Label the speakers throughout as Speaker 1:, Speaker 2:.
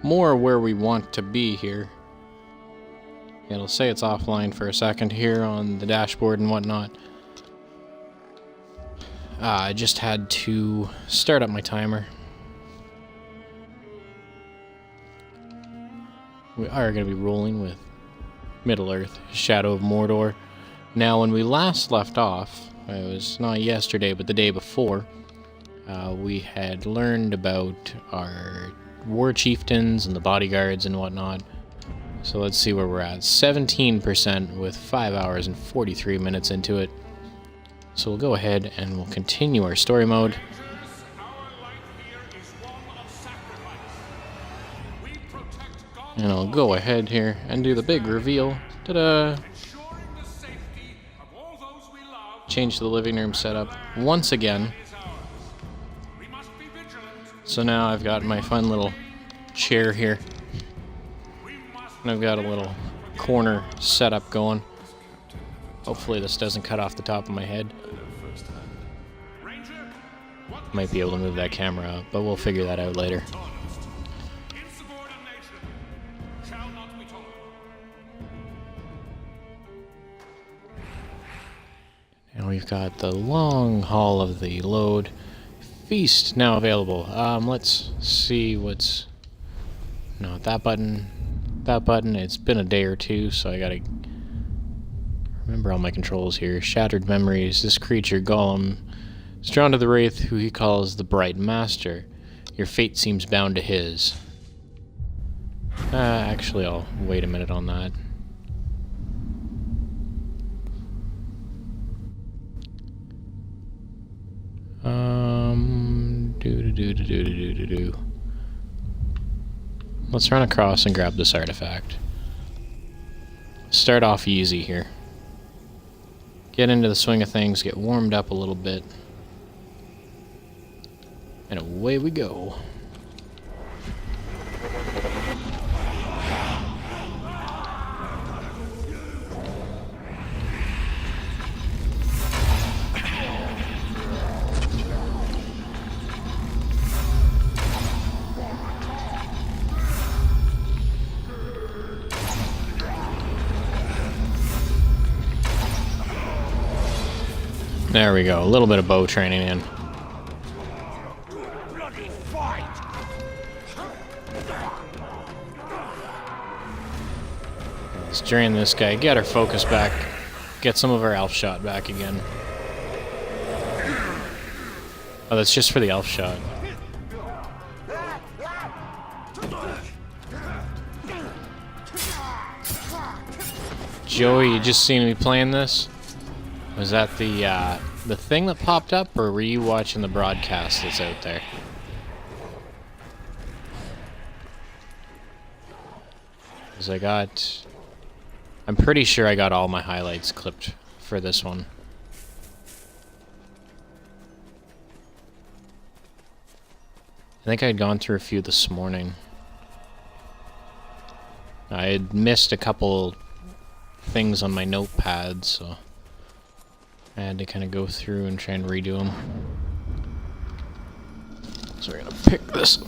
Speaker 1: more where we want to be here. It'll say it's offline for a second here on the dashboard and whatnot. I just had to start up my timer. We are going to be rolling with Middle-earth, Shadow of Mordor. Now, when we last left off, it was not yesterday, but the day before, we had learned about our war chieftains and the bodyguards and whatnot. So let's see where we're at. 17% with 5 hours and 43 minutes into it. So we'll go ahead and we'll continue our story mode. And I'll go ahead here and do the big reveal. Ta-da! Change the living room setup once again. So now I've got my fun little chair here. And I've got a little corner setup going. Hopefully this doesn't cut off the top of my head. Might be able to move that camera up, but we'll figure that out later. And we've got the long haul of the load. Feast now available. Let's see what's... No, that button. That button. It's been a day or two, so I gotta remember all my controls here. Shattered memories. This creature, Golem, is drawn to the Wraith, who he calls the Bright Master. Your fate seems bound to his. Actually, I'll wait a minute on that. Let's run across and grab this artifact. Start off easy here. Get into the swing of things, get warmed up a little bit. And away we go. There we go, a little bit of bow training in. Let's drain this guy, get our focus back, get some of our elf shot back again. Oh, that's just for the elf shot. Joey, you just seen me playing this? Was that the thing that popped up, or were you watching the broadcast that's out there? Because I'm pretty sure I got all my highlights clipped for this one. I think I had gone through a few this morning. I had missed a couple things on my notepad, so I had to kind of go through and try and redo them. So we're gonna pick this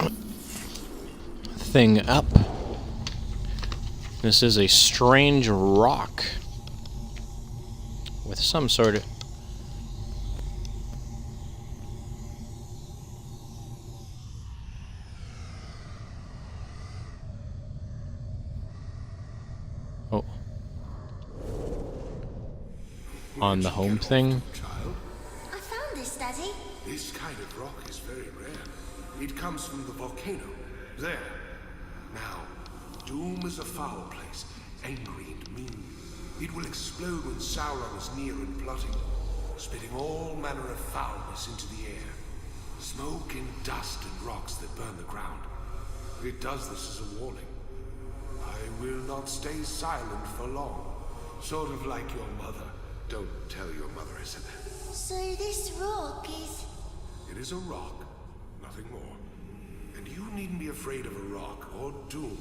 Speaker 1: thing up. This is a strange rock with some sort of... Oh. On the home thing.
Speaker 2: I found this, Daddy.
Speaker 3: This kind of rock is very rare. It comes from the volcano. There. Now, Doom is a foul place, angry and mean. It will explode when Sauron is near and plotting, spitting all manner of foulness into the air. Smoke and dust and rocks that burn the ground. It does this as a warning. I will not stay silent for long. Sort of like your mother. Don't tell your mother I said that.
Speaker 2: So this rock is...
Speaker 3: It is a rock, nothing more. And you needn't be afraid of a rock or Doom,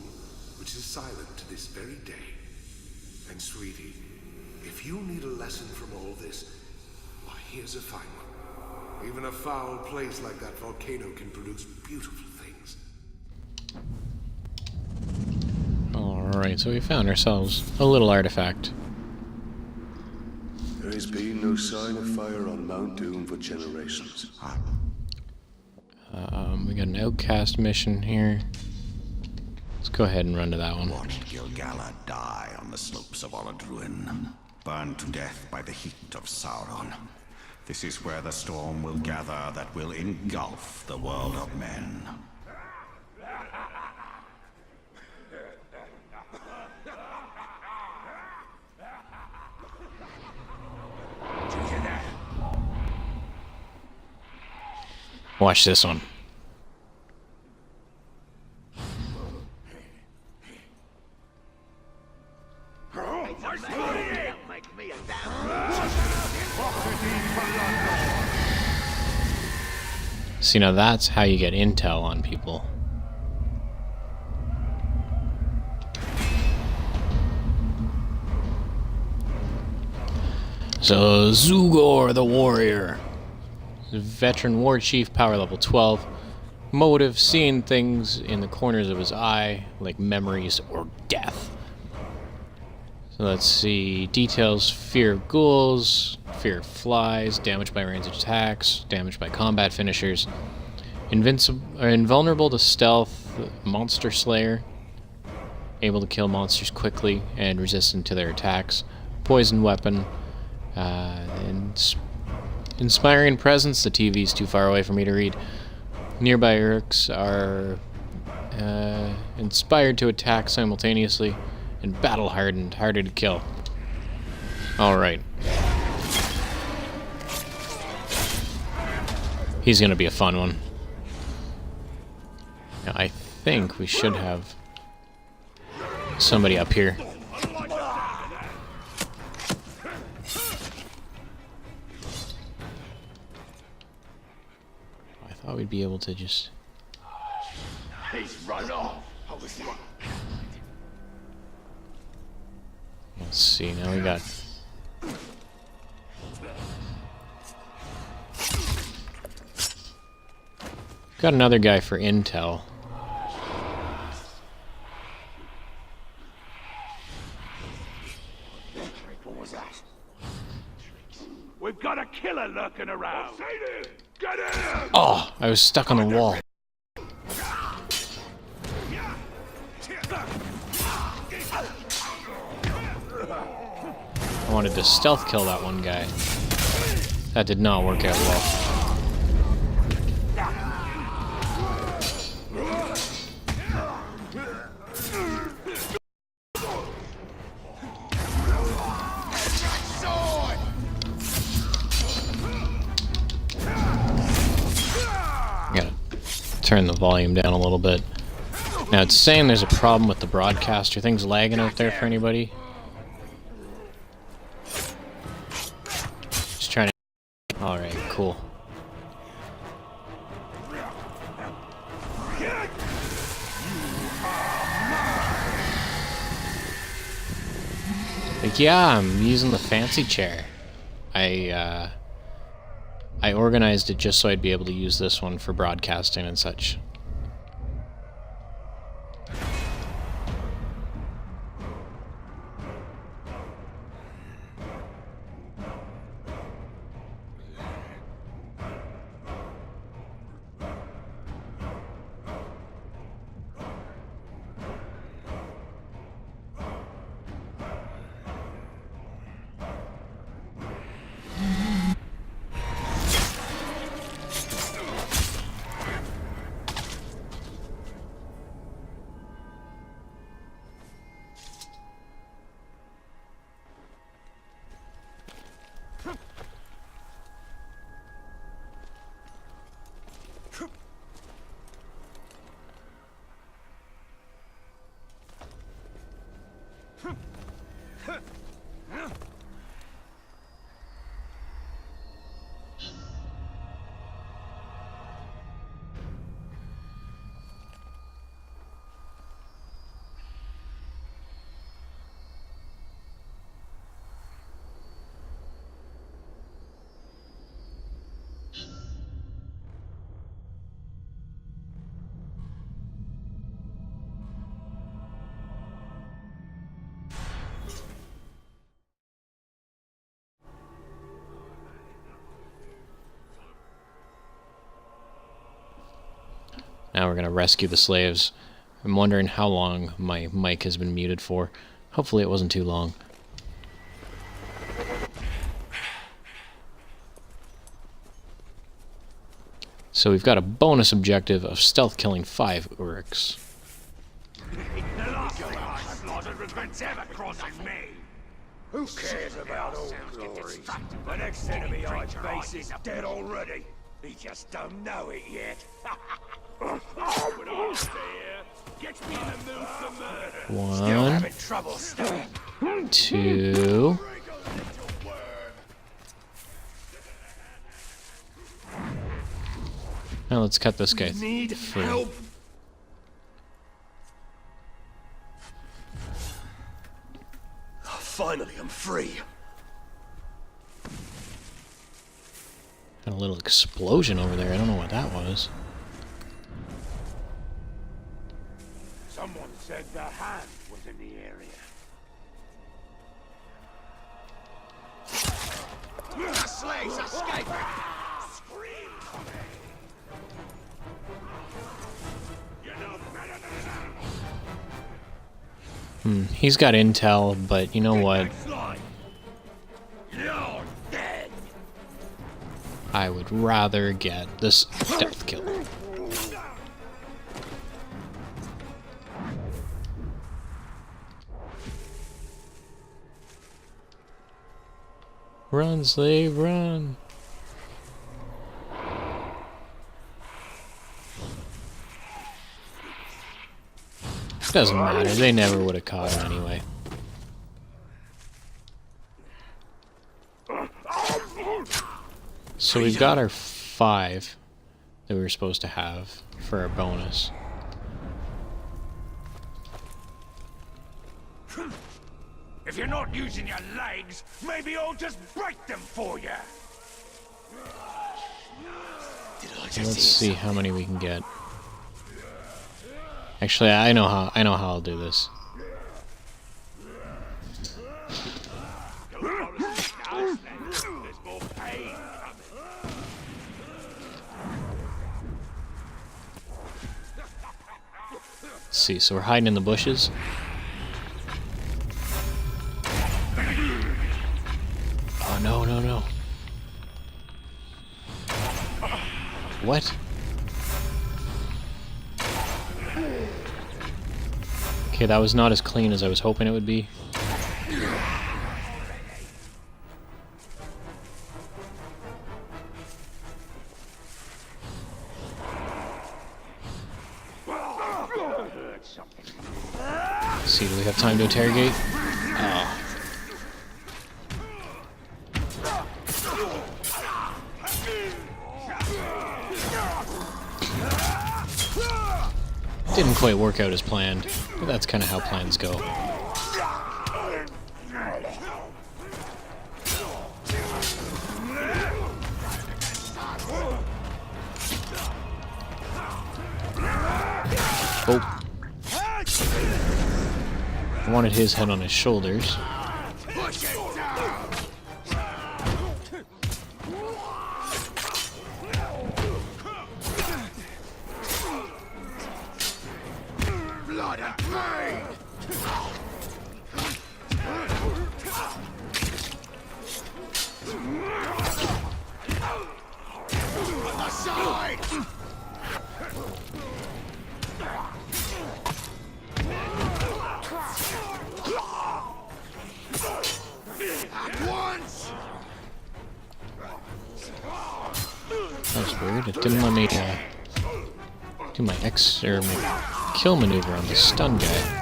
Speaker 3: which is silent to this very day. And sweetie, if you need a lesson from all this, why here's a fine one. Even a foul place like that volcano can produce beautiful things.
Speaker 1: Alright, so we found ourselves a little artifact.
Speaker 4: There has been no sign of fire on Mount Doom for generations.
Speaker 1: We got an outcast mission here. Let's go ahead and run to that one.
Speaker 5: Watched Gilgalad die on the slopes of Oladruin, burned to death by the heat of Sauron. This is where the storm will gather that will engulf the world of men.
Speaker 1: Watch this one. See, now that's how you get intel on people. So, Zugor the Warrior. Veteran war chief, power level 12. Motive, seeing things in the corners of his eye, like memories or death. So let's see. Details: fear of ghouls, fear of flies, damage by ranged attacks, damage by combat finishers. Invulnerable to stealth, monster slayer. Able to kill monsters quickly and resistant to their attacks. Poison weapon. Inspiring presence. The TV's too far away for me to read. Nearby orcs are inspired to attack simultaneously, and battle-hardened, harder to kill. Alright. He's gonna be a fun one. Now, I think we should have somebody up here. I thought we'd be able to just...
Speaker 6: He's run off.
Speaker 1: Let's see, now we got... Got another guy for intel.
Speaker 6: What was that? We've got a killer lurking around. Get him!
Speaker 1: Oh, I was stuck on the wall. I wanted to stealth kill that one guy. That did not work out well. Gotta turn the volume down a little bit. Now it's saying there's a problem with the broadcast. Are things lagging out there for anybody? Just trying to... Alright, cool. Like, yeah, I'm using the fancy chair. I organized it just so I'd be able to use this one for broadcasting and such. Now we're gonna rescue the slaves. I'm wondering how long my mic has been muted for. Hopefully it wasn't too long. So we've got a bonus objective of stealth killing 5 Uruks.
Speaker 6: Who cares about old glory? The next enemy I face is dead already. He just don't know it yet. Gets me in the mood for murder.
Speaker 1: 1, 2. Now let's cut this guy free.
Speaker 6: Finally, I'm free.
Speaker 1: Got a little explosion over there. I don't know what that was.
Speaker 6: Someone said the hand was in the area. The slaves escaping! Scream for me! You're no better than that!
Speaker 1: He's got intel, but you know what?
Speaker 6: You're dead!
Speaker 1: I would rather get this stealth kill. Run, slave, run! Doesn't matter, they never would have caught him anyway. So we've got our 5 that we were supposed to have for our bonus.
Speaker 6: If you're not using your legs, maybe I'll just break them for you.
Speaker 1: Let's see how many we can get. Actually, I know how I'll do this. Let's see, so we're hiding in the bushes. Oh no, no, no. What? Okay, that was not as clean as I was hoping it would be. Let's see, do we have time to interrogate? Oh. Didn't quite work out as planned, but that's kind of how plans go. Oh. I wanted his head on his shoulders.
Speaker 6: Blood and pain! On the side! At once!
Speaker 1: That was weird. It didn't let me do my my kill maneuver on the stun guy.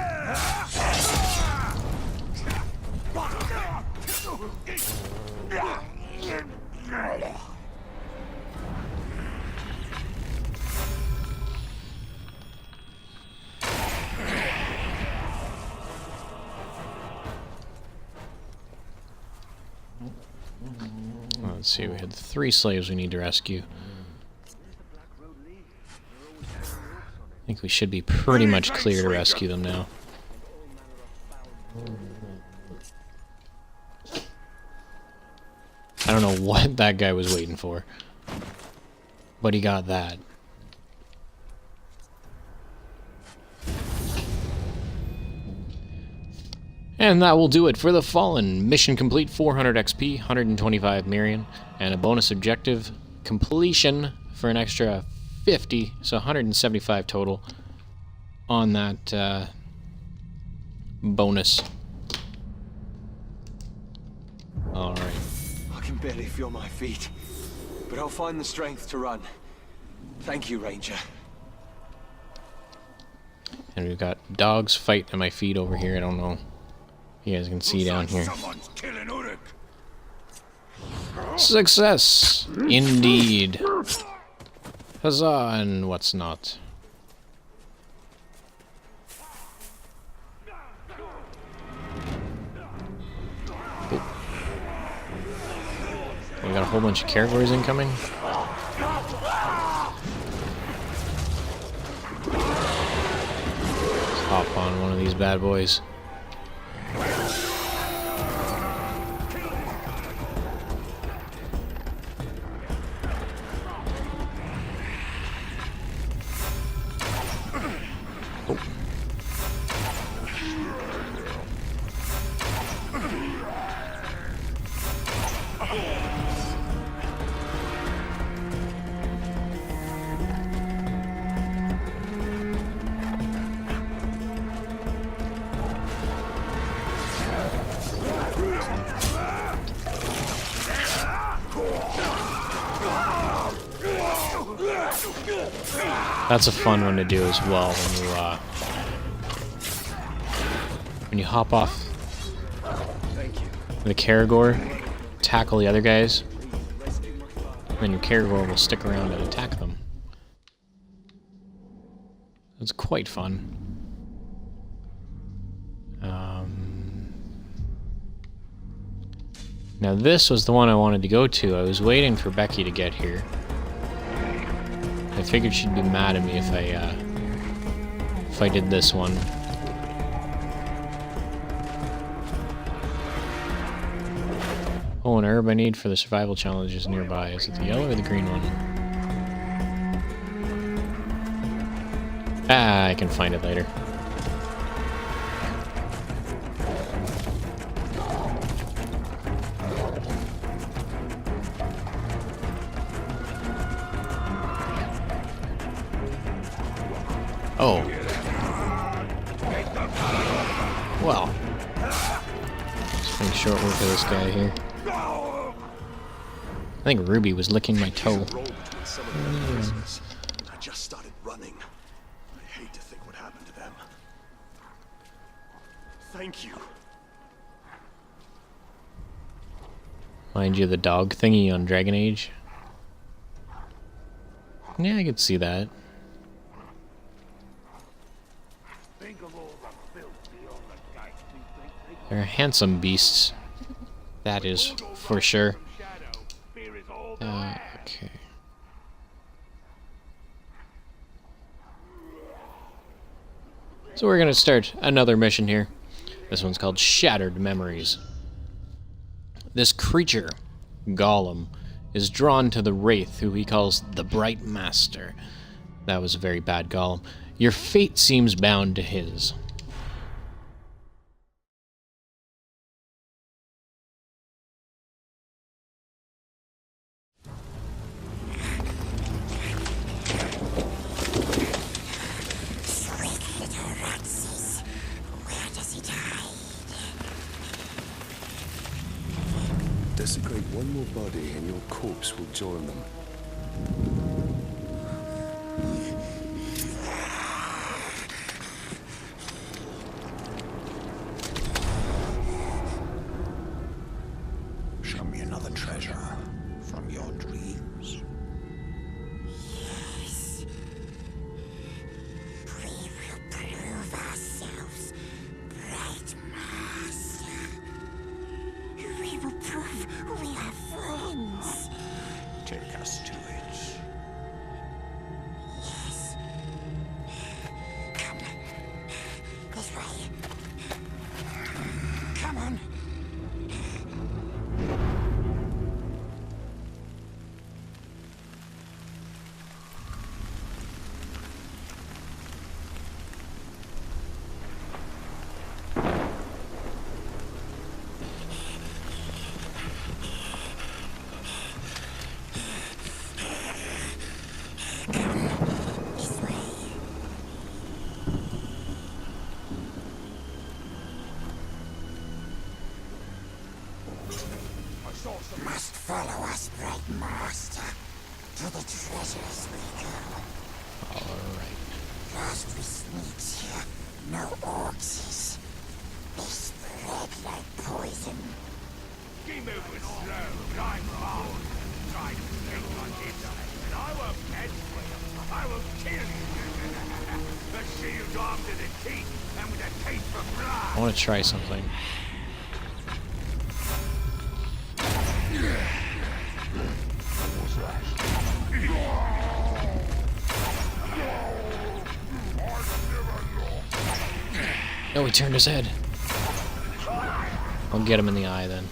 Speaker 1: Let's see, we had 3 slaves we need to rescue. I think we should be pretty much clear to rescue them now. I don't know what that guy was waiting for, but he got that. And that will do it for the Fallen. Mission complete, 400 XP, 125 Mirian, and a bonus objective completion for an extra 50, so 175 total on that bonus. Alright.
Speaker 7: I can barely feel my feet, but I'll find the strength to run. Thank you, Ranger.
Speaker 1: And we've got dogs fighting at my feet over here. I don't know if you guys can see down here.
Speaker 6: Someone's killing Uruk.
Speaker 1: Success! Indeed. Huzzah and what's not. Oh. We got a whole bunch of categories incoming. Let's hop on one of these bad boys. That's a fun one to do as well when you hop off the Caragor, tackle the other guys, then your Caragor will stick around and attack them. It's quite fun. Now this was the one I wanted to go to. I was waiting for Becky to get here. I figured she'd be mad at me if I did this one. Oh, an herb I need for the survival challenge is nearby. Is it the yellow or the green one? Ah, I can find it later. Oh. Well. Just make short work of this guy here. I think Ruby was licking my toe.
Speaker 4: I just started running. I hate to think what happened to them. Thank you.
Speaker 1: Mind you, the dog thingy on Dragon Age. Yeah, I could see that. They're handsome beasts. That is for sure. Okay. So we're gonna start another mission here. This one's called Shattered Memories. This creature, Gollum, is drawn to the Wraith, who he calls the Bright Master. That was a very bad Gollum. Your fate seems bound to his.
Speaker 4: Desecrate one more body and your corpse will join them.
Speaker 5: Show me another treasure from your dreams.
Speaker 2: Yes. We will prove ourselves, Bright Master. We will prove we are friends.
Speaker 5: Take us
Speaker 6: The shield armed to the teeth, and with a taste for blood.
Speaker 1: I want to try something. Oh, he turned his head. I'll get him in the eye then.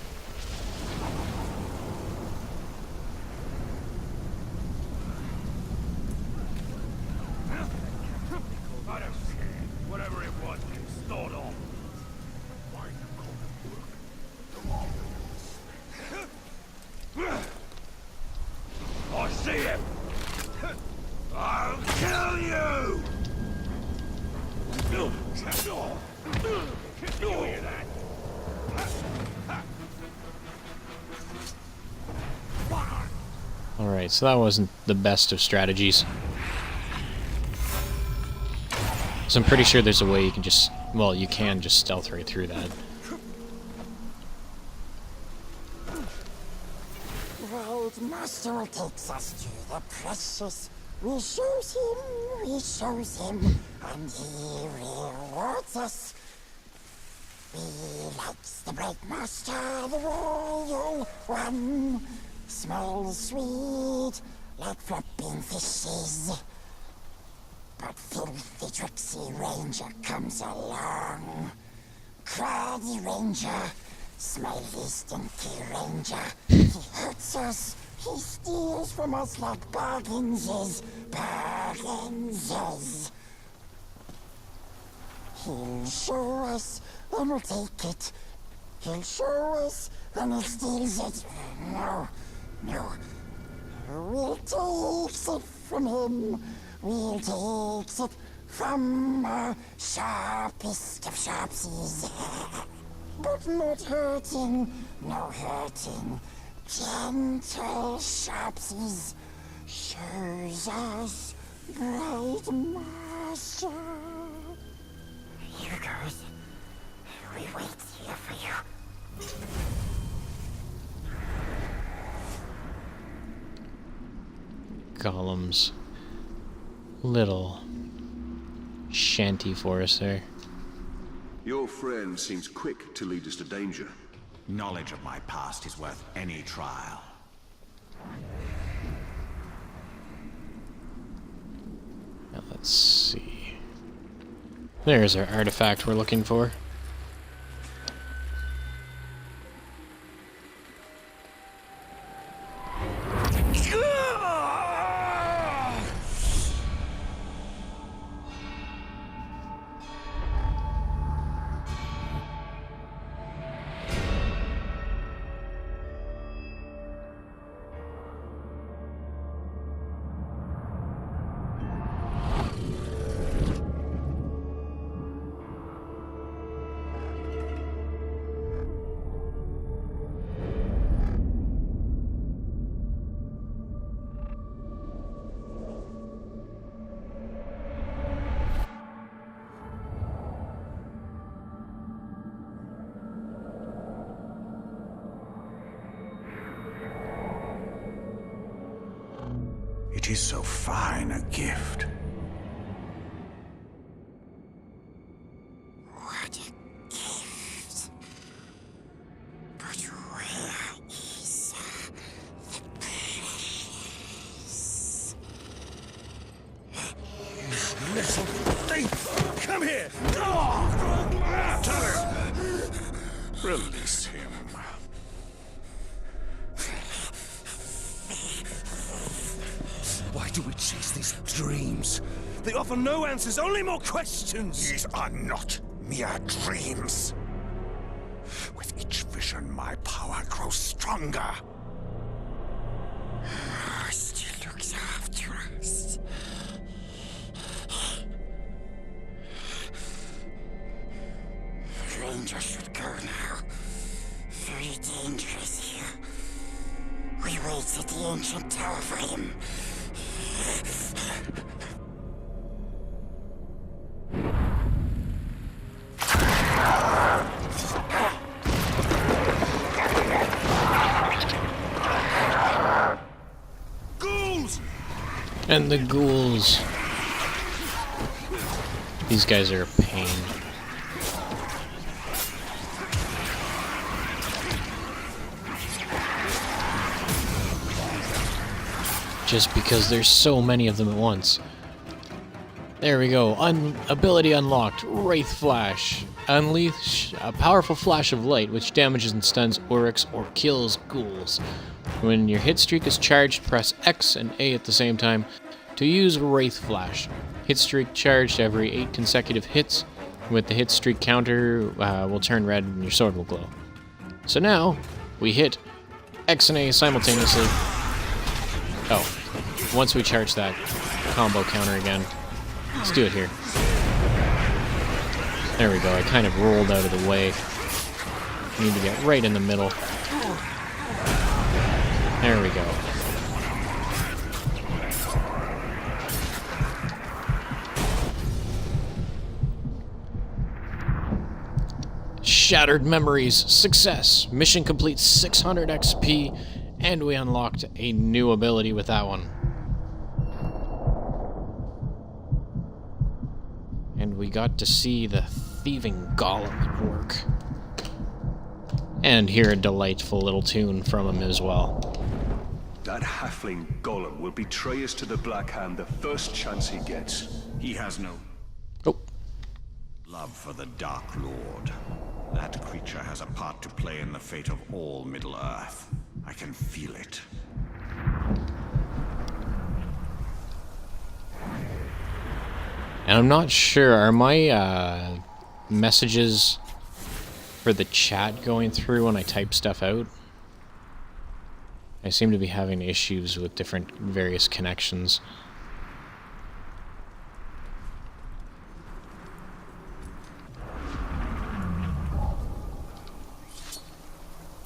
Speaker 6: I don't care. Whatever it was, start off. I see him. I'll kill you.
Speaker 1: Alright, so that wasn't the best of strategies. So I'm pretty sure there's a way you can just... Well, you can just stealth right through that.
Speaker 2: Right, Master will take us to the precious. We shows him, and he rewards us. He likes the bright master, the royal one. Smells sweet, like flopping fishes. But filthy tricksy ranger comes along. Craggy ranger, smelly stinky ranger. He hurts us, he steals from us like bargains. He'll show us, then we'll take it. He'll show us, then he steals it. No. We'll take it from him. We'll take it from our sharpest of sharpsies. But not hurting, no hurting. Gentle sharpsies shows us bright master. Here goes. We wait here for you.
Speaker 1: Gollum's little shanty for us there.
Speaker 4: Your friend seems quick to lead us to danger.
Speaker 5: Knowledge of my past is worth any trial.
Speaker 1: Now let's see. There's our artifact we're looking for.
Speaker 5: It is so fine a gift.
Speaker 2: What a gift. But where is the precious?
Speaker 6: Little thief! Come here!
Speaker 5: Release him.
Speaker 6: Why do we chase these dreams? They offer no answers, only more questions!
Speaker 5: These are not mere dreams. With each vision, my power grows stronger.
Speaker 2: Master looks after us. Ranger should go now. Very dangerous here. We wait at the ancient tower for him.
Speaker 6: Ghouls!
Speaker 1: And the ghouls. These guys are a pain. Just because there's so many of them at once. There we go. Ability unlocked. Wraith Flash. Unleash a powerful flash of light which damages and stuns Oryx or kills ghouls. When your hit streak is charged, press X and A at the same time to use Wraith Flash. Hit streak charged every 8 consecutive hits. With the hit streak counter will turn red and your sword will glow. So now, we hit X and A simultaneously. Oh, once we charge that combo counter again. Let's do it here. There we go, I kind of rolled out of the way. Need to get right in the middle. There we go. Shattered Memories, success! Mission complete 600 XP, and we unlocked a new ability with that one. And we got to see the thieving golem at work. And hear a delightful little tune from him as well.
Speaker 4: That halfling golem will betray us to the Black Hand the first chance he gets.
Speaker 5: He has no love for the Dark Lord. That creature has a part to play in the fate of all Middle-earth. I can feel it.
Speaker 1: And I'm not sure, are my messages for the chat going through when I type stuff out? I seem to be having issues with different various connections.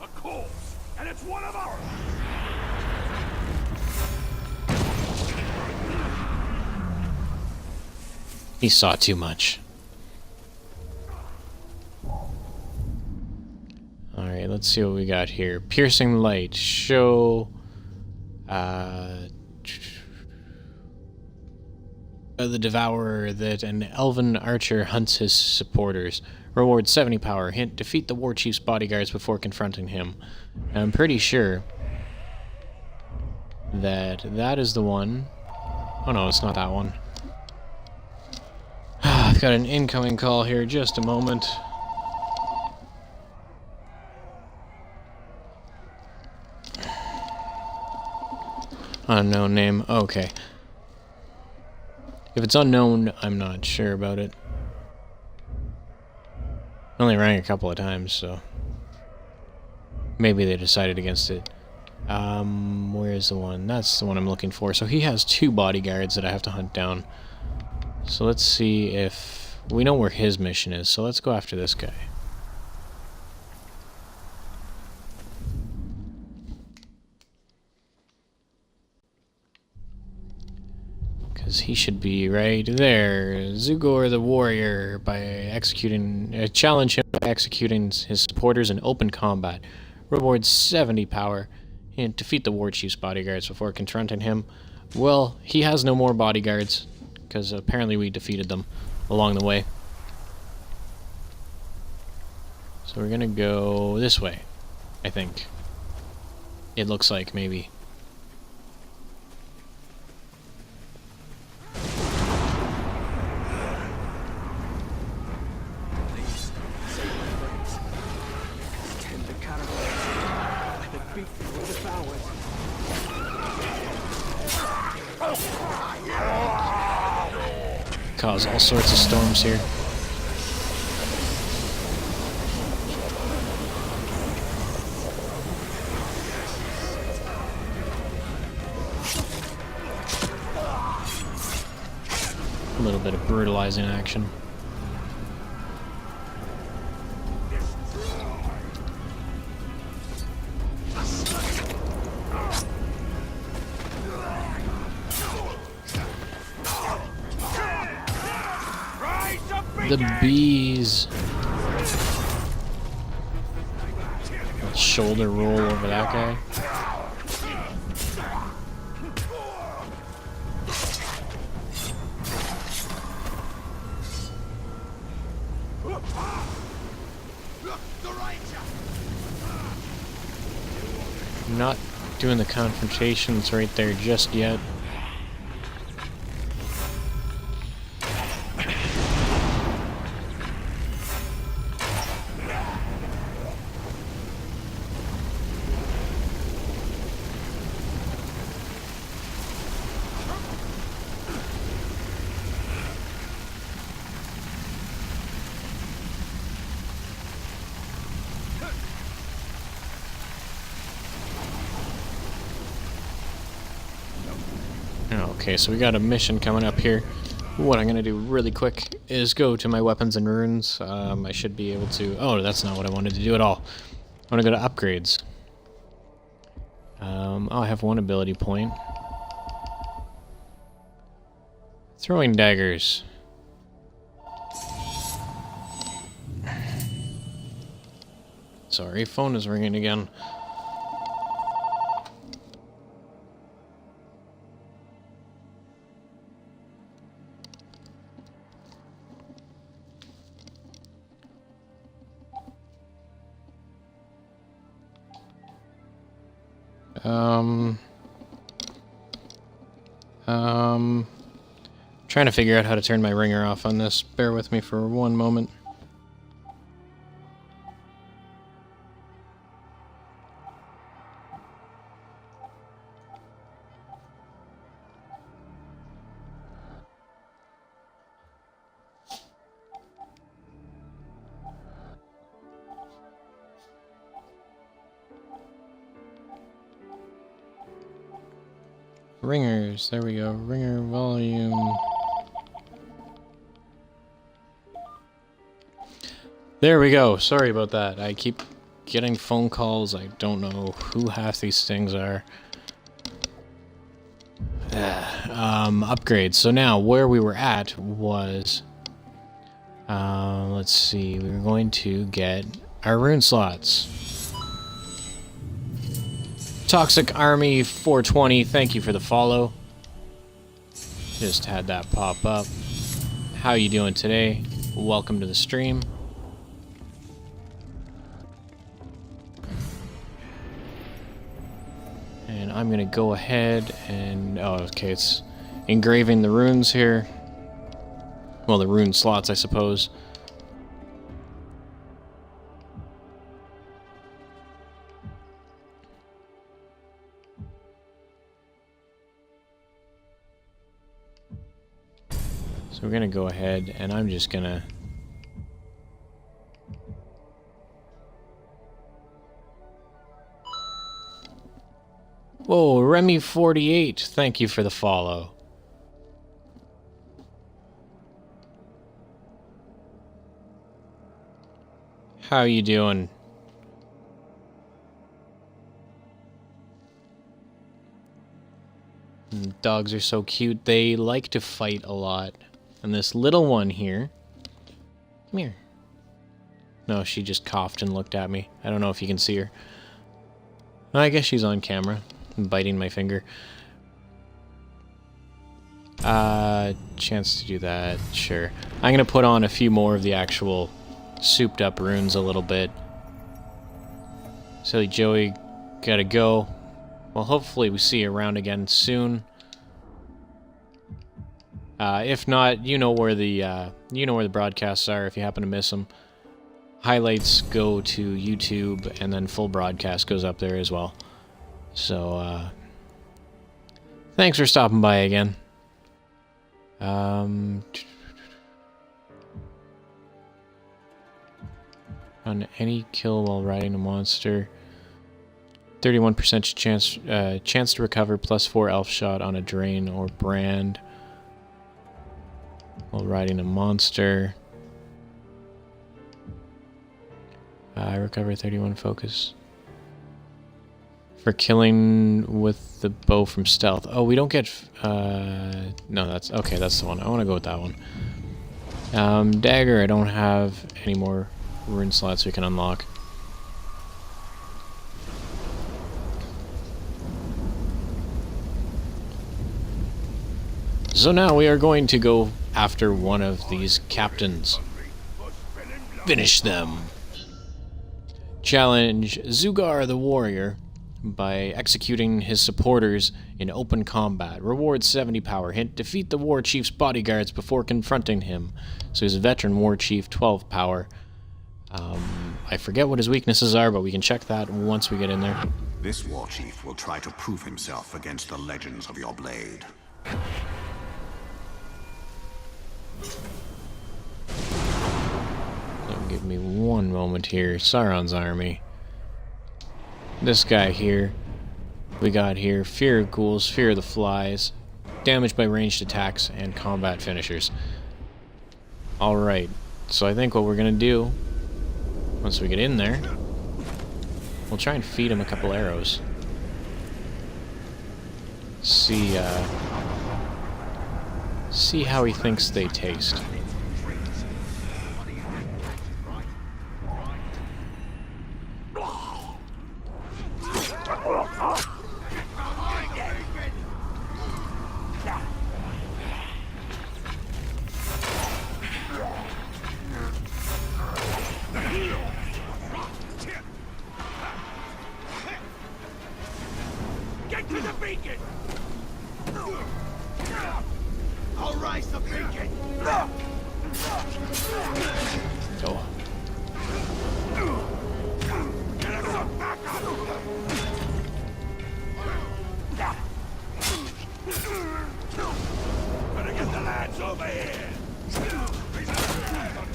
Speaker 6: A corpse, and it's one of ours.
Speaker 1: He saw too much. Alright, let's see what we got here. Piercing Light. Show... the Devourer that an elven archer hunts his supporters. Reward 70 power. Hint, defeat the war chief's bodyguards before confronting him. And I'm pretty sure that that is the one... Oh no, it's not that one. I've got an incoming call here, just a moment. Unknown name, okay. If it's unknown, I'm not sure about it. Only rang a couple of times, so... maybe they decided against it. Where's the one? That's the one I'm looking for. So he has 2 bodyguards that I have to hunt down. So let's see if... we know where his mission is, so let's go after this guy. Because he should be right there. Zugor the Warrior, by executing... challenge him by executing his supporters in open combat. Reward 70 power. And defeat the war chief's bodyguards before confronting him. Well, he has no more bodyguards, because apparently we defeated them along the way. So we're gonna go this way, I think. It looks like, maybe. Cause all sorts of storms here. A little bit of brutalizing action. The bees. Shoulder roll over that guy. not doing the confrontations right there just yet. Okay, so we got a mission coming up here. What I'm gonna do really quick is go to my weapons and runes. I should be able to... Oh, that's not what I wanted to do at all. I want to go to upgrades. Oh, I have one ability point. Throwing daggers. Sorry, phone is ringing again. Trying to figure out how to turn my ringer off on this. Bear with me for one moment. Ringers, there we go. Ringer volume. There we go. Sorry about that. I keep getting phone calls. I don't know who half these things are. Upgrades. So now, where we were at was... let's see. We were going to get our rune slots. Toxic Army 420, thank you for the follow. Just had that pop up. How you doing today? Welcome to the stream. And I'm gonna go ahead and... Oh, okay, it's engraving the runes here. Well, the rune slots, I suppose. So we're gonna go ahead and I'm just gonna... Whoa, Remy48, thank you for the follow. How you doing? Dogs are so cute. They like to fight a lot. And this little one here... Come here. No, she just coughed and looked at me. I don't know if you can see her. I guess she's on camera. Biting my finger. Chance to do that. Sure. I'm gonna put on a few more of the actual souped up runes a little bit. Silly Joey, gotta go. Well, hopefully we see you around again soon. If not, you know where the broadcasts are if you happen to miss them. Highlights go to YouTube, and then full broadcast goes up there as well. So, thanks for stopping by again. On any kill while riding a monster, 31% chance to recover, +4 elf shot on a drain or brand while riding a monster. Recover 31 focus for killing with the bow from stealth. Oh, we don't get... no, that's... Okay, that's the one. I want to go with that one. Dagger, I don't have any more rune slots we can unlock. So now we are going to go after one of these captains. Finish them. Challenge Zugar the Warrior by executing his supporters in open combat. Reward 70 power. Hint, defeat the war chief's bodyguards before confronting him. So he's a veteran war chief, 12 power. I forget what his weaknesses are, but we can check that once we get in there.
Speaker 5: This war chief will try to prove himself against the legends of your blade.
Speaker 1: Give me one moment here. Sauron's army. This guy here. We got here Fear of Ghouls, Fear of the Flies, damage by ranged attacks, and combat finishers. Alright, so I think what we're gonna do, once we get in there, we'll try and feed him a couple arrows. See how he thinks they taste.
Speaker 6: Get to the beacon! I'll raise the beacon!
Speaker 1: Go.
Speaker 6: Get us some backup! Better get the lads over here! He's a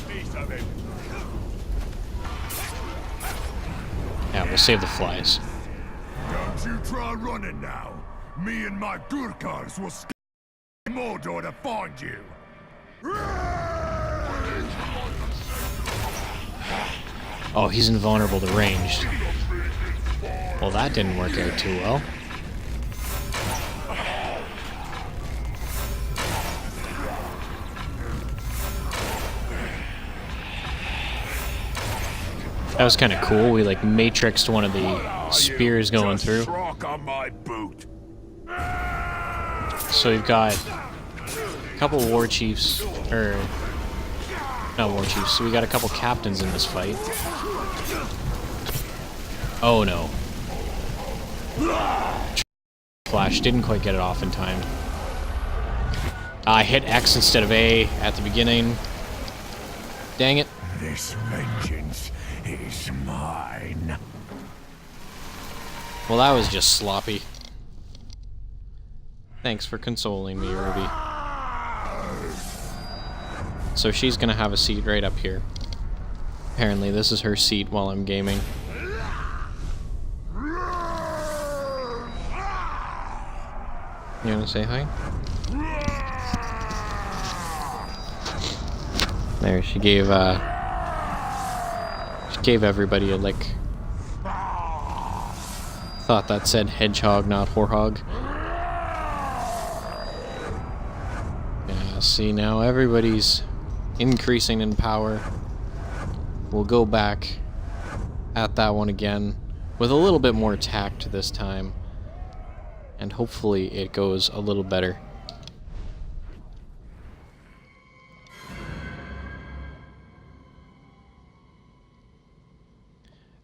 Speaker 6: piece of him!
Speaker 1: Yeah, we'll save the flies.
Speaker 6: Don't you try running now. Me and my Gurkhas will scour Mordor to find you.
Speaker 1: Oh, he's invulnerable to ranged. Well, that didn't work out too well. That was kind of cool. We like matrixed one of the spears going through. So we've got a couple war chiefs, or not war chiefs. So we got a couple captains in this fight. Oh no! Flash didn't quite get it off in time. I hit X instead of A at the beginning. Dang it!
Speaker 6: This vengeance is mine.
Speaker 1: Well, that was just sloppy. Thanks for consoling me, Ruby. So she's gonna have a seat right up here. Apparently, this is her seat while I'm gaming. You wanna say hi? There, she gave everybody a lick. Thought that said hedgehog, not whorehog. Yeah, see, now everybody's increasing in power. We'll go back at that one again with a little bit more tact this time. And hopefully it goes a little better.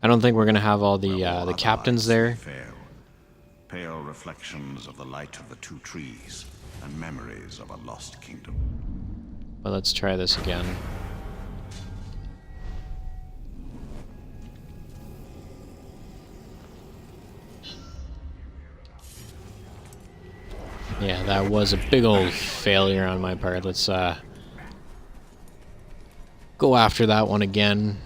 Speaker 1: I don't think we're gonna have all the captains there.
Speaker 5: Pale reflections of the light of the two trees and memories of a lost kingdom.
Speaker 1: But let's try this again. Yeah, that was a big old failure on my part. Let's go after that one again.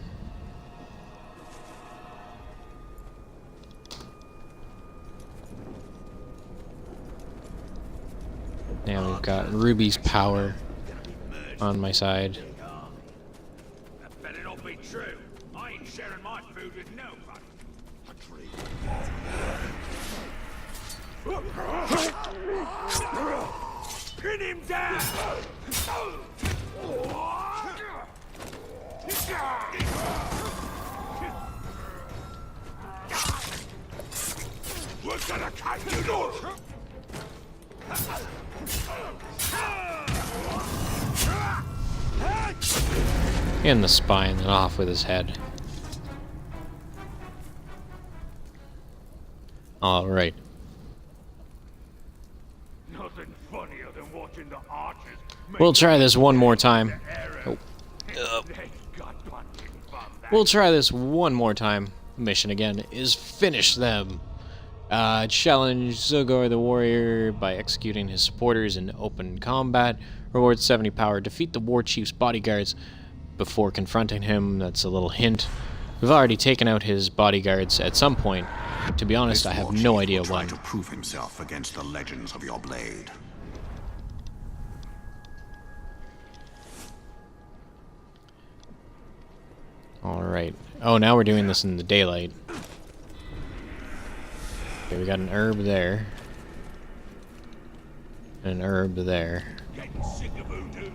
Speaker 1: Now we've got Ruby's power on my side.
Speaker 6: That better not be true. I ain't sharing my food with nobody. Pin him down! We're gonna cut you off!
Speaker 1: In the spine and off with his head. Alright.
Speaker 6: Nothing funnier than watching the archers.
Speaker 1: We'll try this one more time. Oh. We'll try this one more time. Mission again is finish them. Challenge Zogor the warrior by executing his supporters in open combat. Reward 70 power. Defeat the war chief's bodyguards before confronting him. That's a little hint. We've already taken out his bodyguards at some point. To be honest, I have no idea when.
Speaker 5: To prove himself against the legends of your blade.
Speaker 1: Alright. Oh, now we're doing this in the daylight. Okay, we got an herb there. And an herb there.
Speaker 6: Getting sick of voodoo.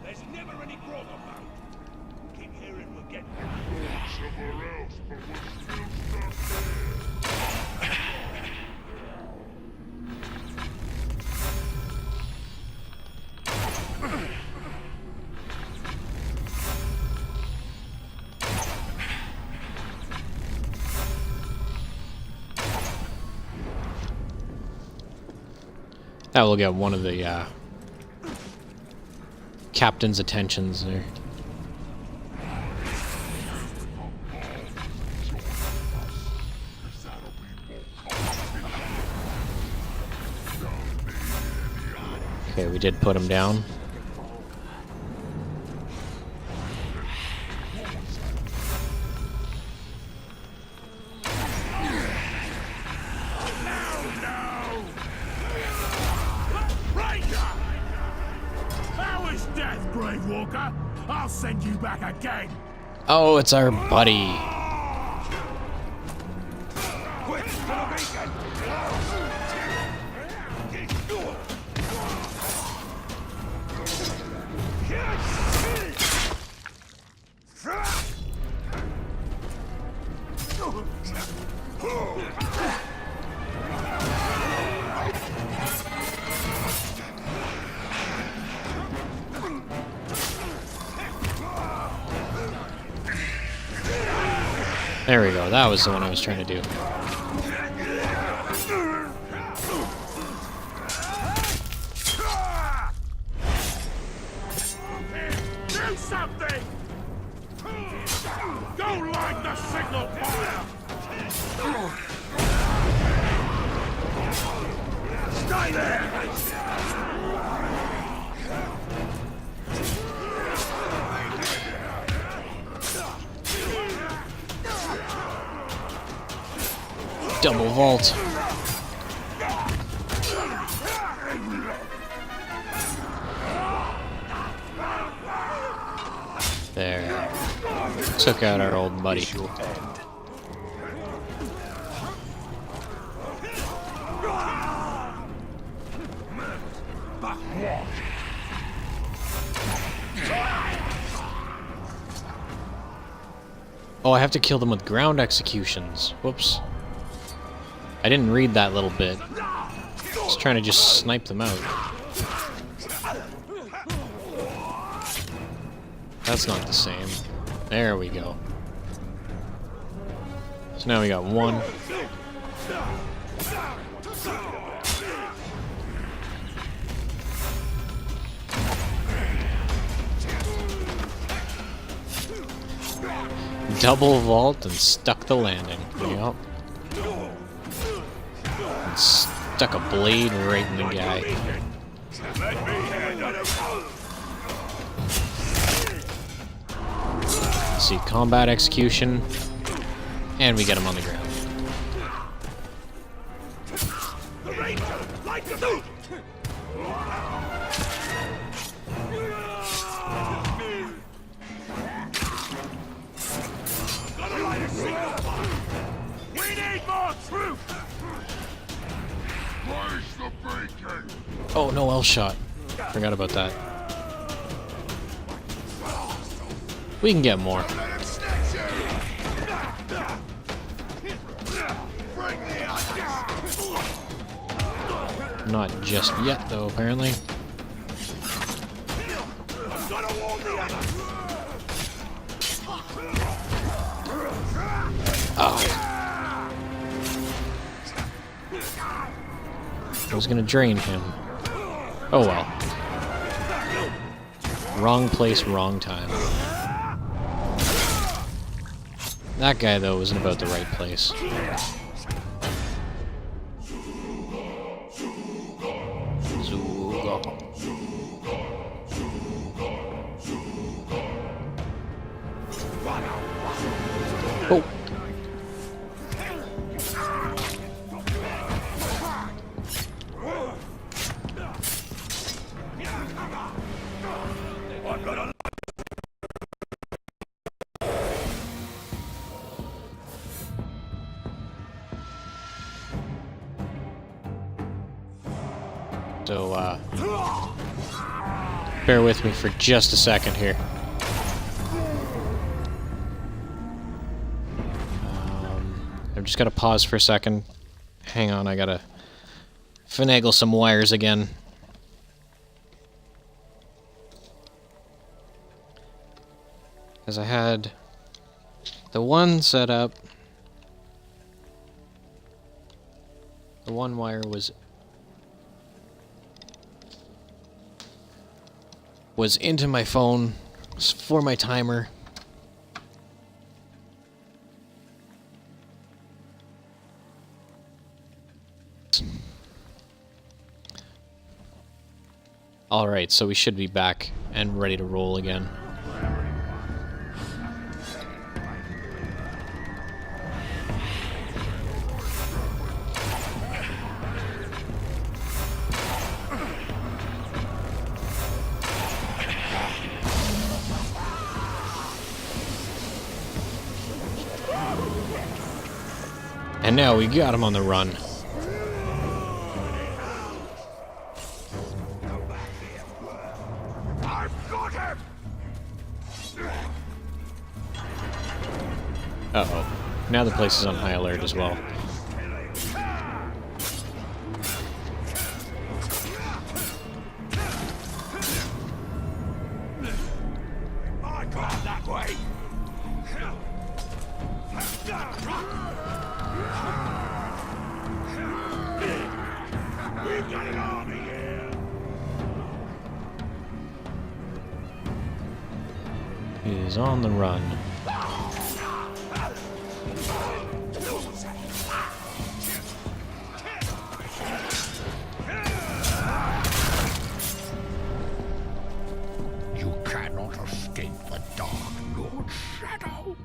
Speaker 6: There's never any grog about. Keep hearing we're getting somewhere else, but we're still stuck there.
Speaker 1: That will get one of the captain's attentions there. Okay, we did put him down.
Speaker 6: Walker, I'll send you back again.
Speaker 1: Oh, it's our buddy. There we go. That was the one I was trying to do.
Speaker 6: Do something! Don't light the signal fire! Stay there!
Speaker 1: Double vault. There. Took out our old buddy. Oh, I have to kill them with ground executions. Whoops. I didn't read that little bit. I was trying to just snipe them out. That's not the same. There we go. So now we got one. Double vault and stuck the landing. Yep. And stuck a blade right in the guy. Let's see, combat execution. And we get him on the ground. Oh, no L shot. Forgot about that. We can get more. Not just yet, though, apparently. Oh. I was gonna drain him. Oh well. Wrong place, wrong time. That guy, though, was in about the right place. Zugo. Oh. So, bear with me for just a second here. I've just got to pause for a second. Hang on, I gotta finagle some wires again. Because I had the one set up. The one wire was into my phone for my timer. Alright, so we should be back and ready to roll again. And now we got him on the run. Uh-oh. Now the place is on high alert as well. He's on the run.
Speaker 6: You cannot escape the Dark Lord's shadow.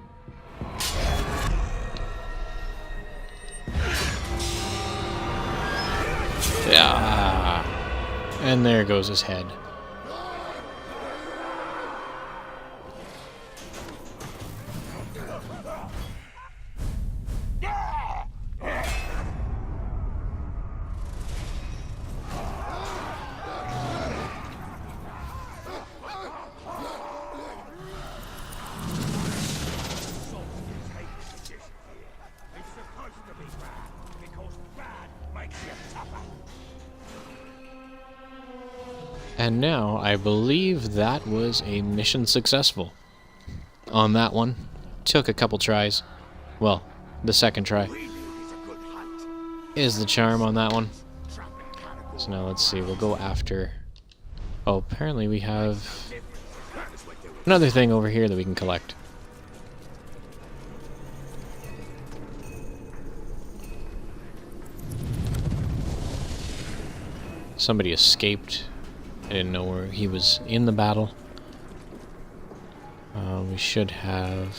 Speaker 1: Ah, and there goes his head. And now, I believe that was a mission successful. On that one, took a couple tries. Well, the second try is the charm on that one. So now let's see, we'll go after... Oh, apparently we have another thing over here that we can collect. Somebody escaped. I didn't know where he was in the battle. We should have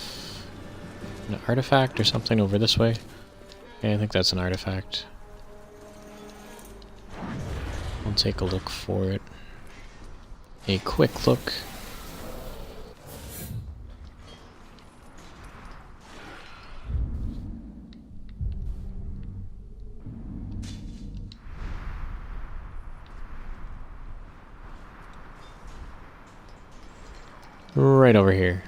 Speaker 1: an artifact or something over this way. Yeah, I think that's an artifact. I'll take a look for it. A quick look. Right over here.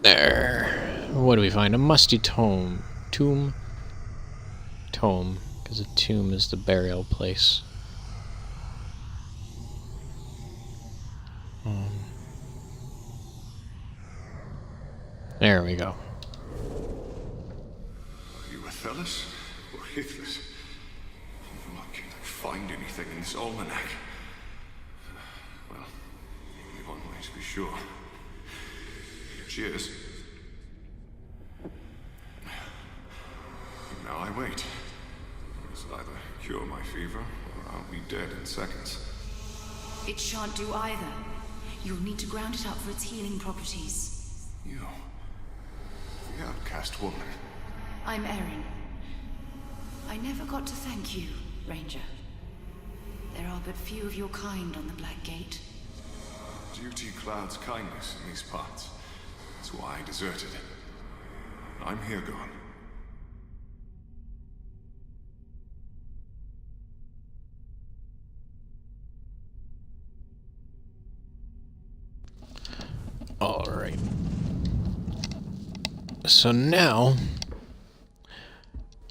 Speaker 1: There. What do we find? A musty tome. Tomb? Tome. Because a tomb is the burial place. There we go.
Speaker 3: Are you with Phyllis? pithless. Why can't I find anything in this almanac? Well, only one way to be sure. Cheers. Now I wait. This will either cure my fever, or I'll be dead in seconds.
Speaker 8: It shan't do either. You'll need to ground it up for its healing properties.
Speaker 3: You... the outcast woman.
Speaker 8: I'm Erin. I never got to thank you, Ranger. There are but few of your kind on the Black Gate.
Speaker 3: Duty clouds kindness in these parts. That's why I deserted. I'm here gone.
Speaker 1: Alright. So now,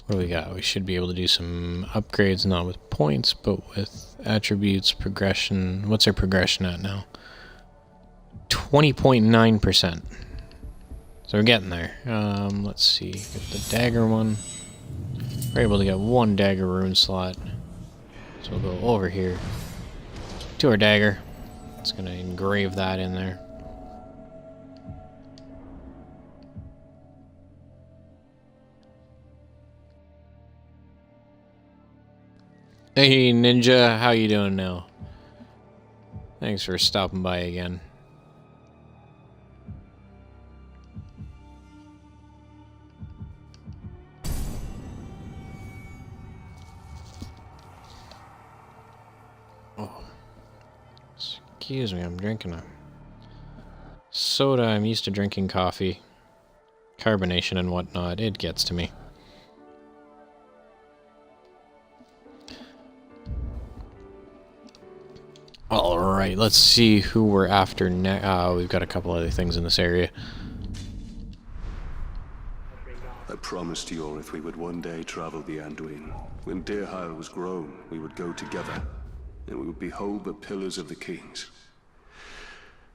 Speaker 1: what do we got? We should be able to do some upgrades, not with points, but with attributes, progression. What's our progression at now? 20.9%. So we're getting there. Let's see. Get the dagger one. We're able to get one dagger rune slot. So we'll go over here to our dagger. It's going to engrave that in there. Hey Ninja, how you doing now? Thanks for stopping by again. Oh. Excuse me, I'm drinking a soda. I'm used to drinking coffee. Carbonation and whatnot, it gets to me. Alright, let's see who we're after next. We've got a couple other things in this area.
Speaker 4: I promised Yorith we would one day travel the Anduin. When Deerhile was grown, we would go together, and we would behold the pillars of the kings.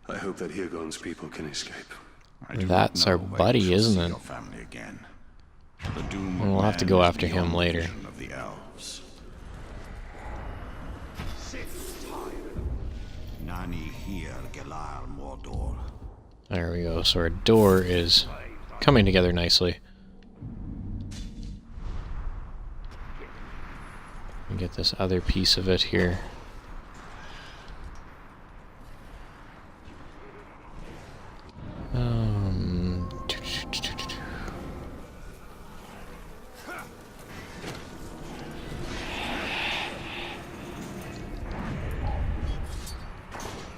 Speaker 4: I hope that Hirgon's people can escape.
Speaker 1: That's our buddy, isn't it?
Speaker 5: Your family again. The doom of
Speaker 1: We'll have to
Speaker 5: man
Speaker 1: go
Speaker 5: is
Speaker 1: after him
Speaker 5: beyond
Speaker 1: later.
Speaker 5: vision of the elves. Nani here, Gelar Mordor.
Speaker 1: There we go. So our door is coming together nicely. And get this other piece of it here.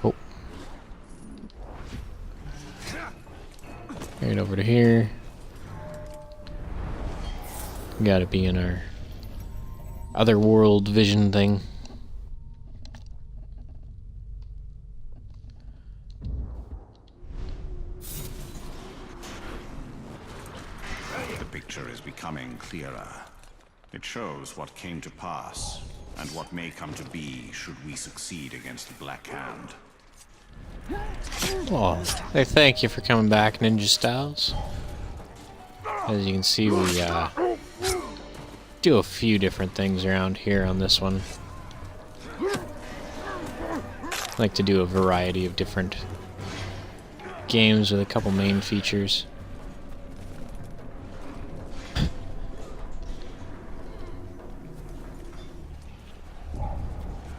Speaker 1: Oh. Right over to here. Gotta be in our other world vision thing.
Speaker 5: The picture is becoming clearer. It shows what came to pass, and what may come to be should we succeed against the Black Hand.
Speaker 1: Oh, hey, thank you for coming back, Ninja Styles. As you can see, we do a few different things around here on this one. I like to do a variety of different games with a couple main features.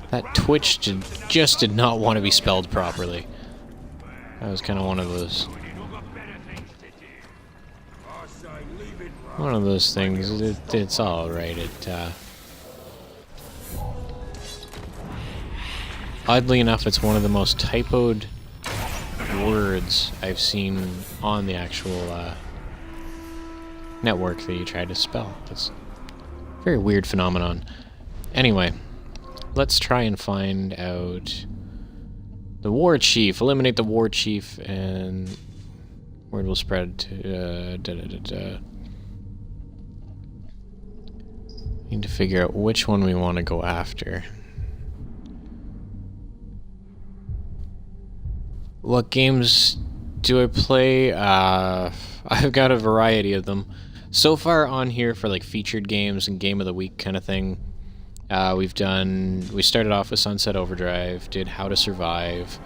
Speaker 1: That Twitch just did not want to be spelled properly. That was kind of one of those things. It's all right. Oddly enough, it's one of the most typoed words I've seen on the actual network that you try to spell. It's a very weird phenomenon. Anyway, let's try and find out the war chief. Eliminate the war chief, and word will spread to. Need to figure out which one we want to go after. What games do I play? I've got a variety of them. So far on here for like featured games and game of the week kind of thing, we started off with Sunset Overdrive, did How to Survive,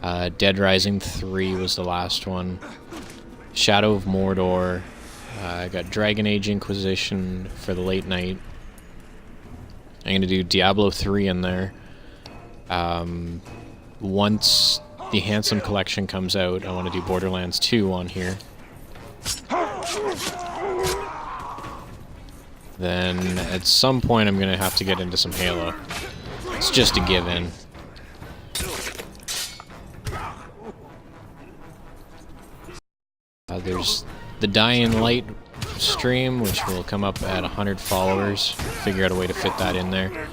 Speaker 1: Dead Rising 3 was the last one, Shadow of Mordor, I got Dragon Age Inquisition for the late night. I'm going to do Diablo 3 in there. Once the Handsome Collection comes out, I want to do Borderlands 2 on here. Then at some point I'm going to have to get into some Halo. It's just a given. There's the Dying Light stream, which will come up at 100 followers. Figure out a way to fit that in there.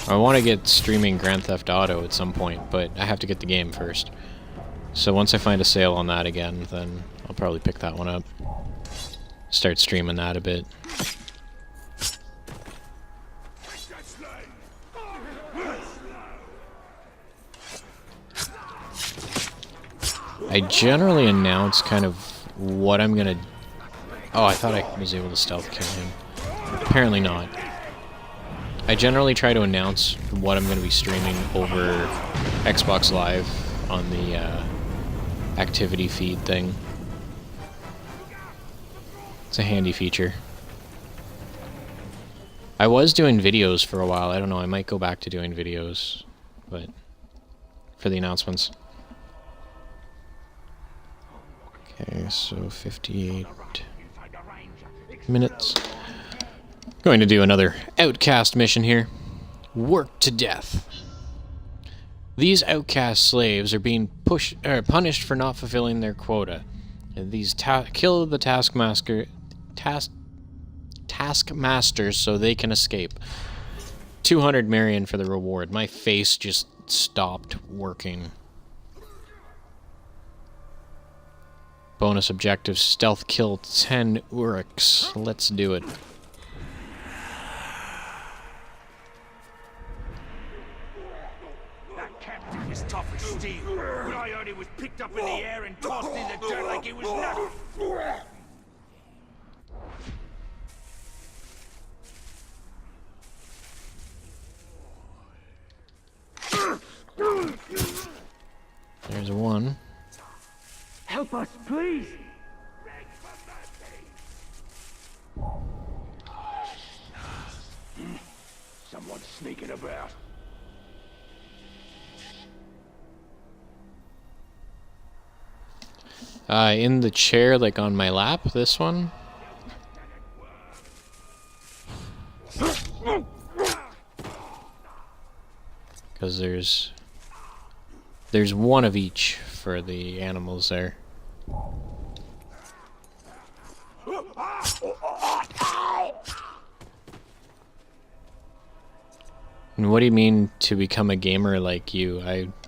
Speaker 1: I want to get streaming Grand Theft Auto at some point, but I have to get the game first. So once I find a sale on that again, then I'll probably pick that one up. Start streaming that a bit. I generally announce kind of what I'm gonna... Oh, I thought I was able to stealth kill him. Apparently not. I generally try to announce what I'm going to be streaming over Xbox Live on the activity feed thing. It's a handy feature. I was doing videos for a while. I don't know, I might go back to doing videos, but for the announcements. Okay, so 58 minutes. Going to do another outcast mission here. Work to death. These outcast slaves are being punished for not fulfilling their quota. These kill the taskmasters so they can escape. 200 Marion for the reward. My face just stopped working. Bonus objective, stealth kill 10 Uruks. Let's do it.
Speaker 6: As tough as steel. When I heard it was picked up in the air and tossed in the dirt like it was nothing.
Speaker 1: There's one.
Speaker 6: Help us, please. Someone's sneaking about.
Speaker 1: In the chair, like on my lap, this one. Because there's one of each for the animals there. And what do you mean to become a gamer like you?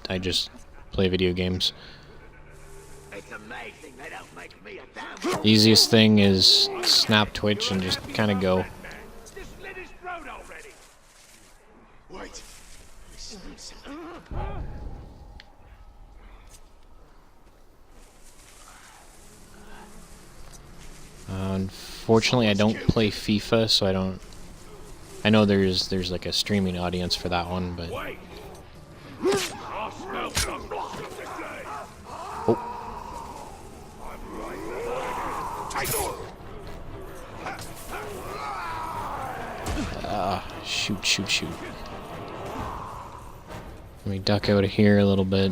Speaker 1: I just play video games.
Speaker 6: It's amazing they don't make me a damn.
Speaker 1: Easiest thing is snap Twitch and just kind of go.
Speaker 6: Just slit his throat already.
Speaker 3: Wait.
Speaker 1: Unfortunately, I don't play FIFA, so I don't. I know there's like a streaming audience for that one, but.
Speaker 6: Wait. I smell something.
Speaker 1: Oh. Shoot. Let me duck out of here a little bit.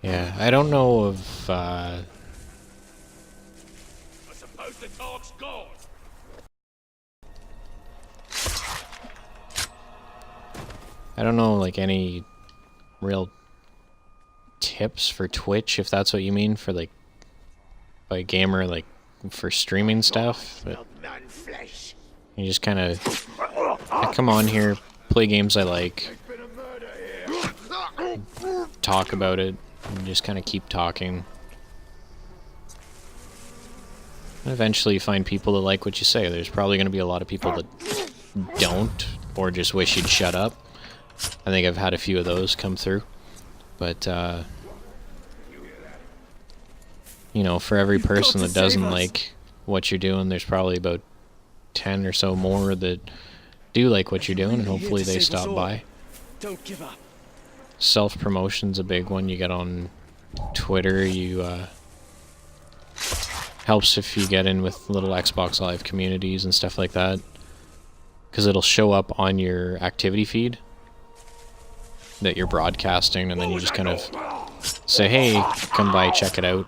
Speaker 1: Yeah, I don't know if,
Speaker 6: I suppose the talk's gone.
Speaker 1: I don't know, like, any real tips for Twitch, if that's what you mean, for, like, by gamer, like, for streaming stuff, but you just kind of, I come on here, play games I like, talk about it, and just kind of keep talking. And eventually you find people that like what you say. There's probably going to be a lot of people that don't, or just wish you'd shut up. I think I've had a few of those come through. But, you know, for every person that doesn't like what you're doing, there's probably about 10 or so more that do like what you're doing, and hopefully they stop by.
Speaker 7: Don't give up.
Speaker 1: Self-promotion's a big one. You get on Twitter, you, helps if you get in with little Xbox Live communities and stuff like that, because it'll show up on your activity feed that you're broadcasting, and then you just kind of say, hey, come by, check it out.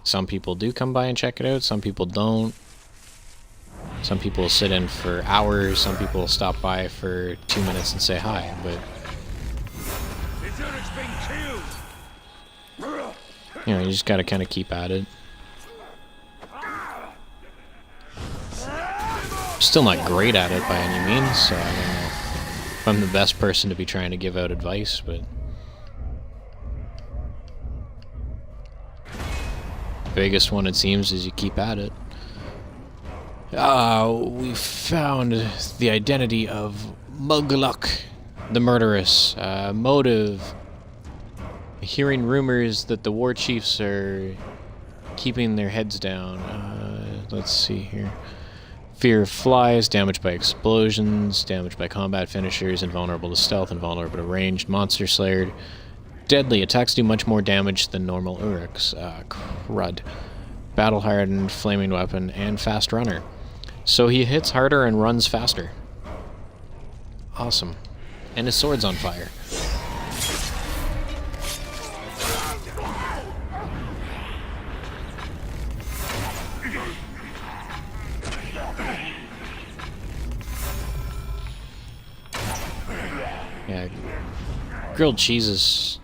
Speaker 1: Some people do come by and check it out, some people don't. Some people will sit in for hours, some people will stop by for 2 minutes and say hi, but you know, you just gotta kind of keep at it. Still not great at it by any means, so I don't know if I'm the best person to be trying to give out advice, but the biggest one, it seems, is you keep at it. We found the identity of Mugluk, the murderess. Motive: hearing rumors that the war chiefs are keeping their heads down. Let's see here. Fear of flies, damaged by explosions, damaged by combat finishers, invulnerable to stealth, invulnerable to ranged, monster slayer. Deadly, attacks do much more damage than normal Uruks. Crud. Battle hardened, flaming weapon, and fast runner. So he hits harder and runs faster. Awesome. And his sword's on fire. Yeah, grilled cheese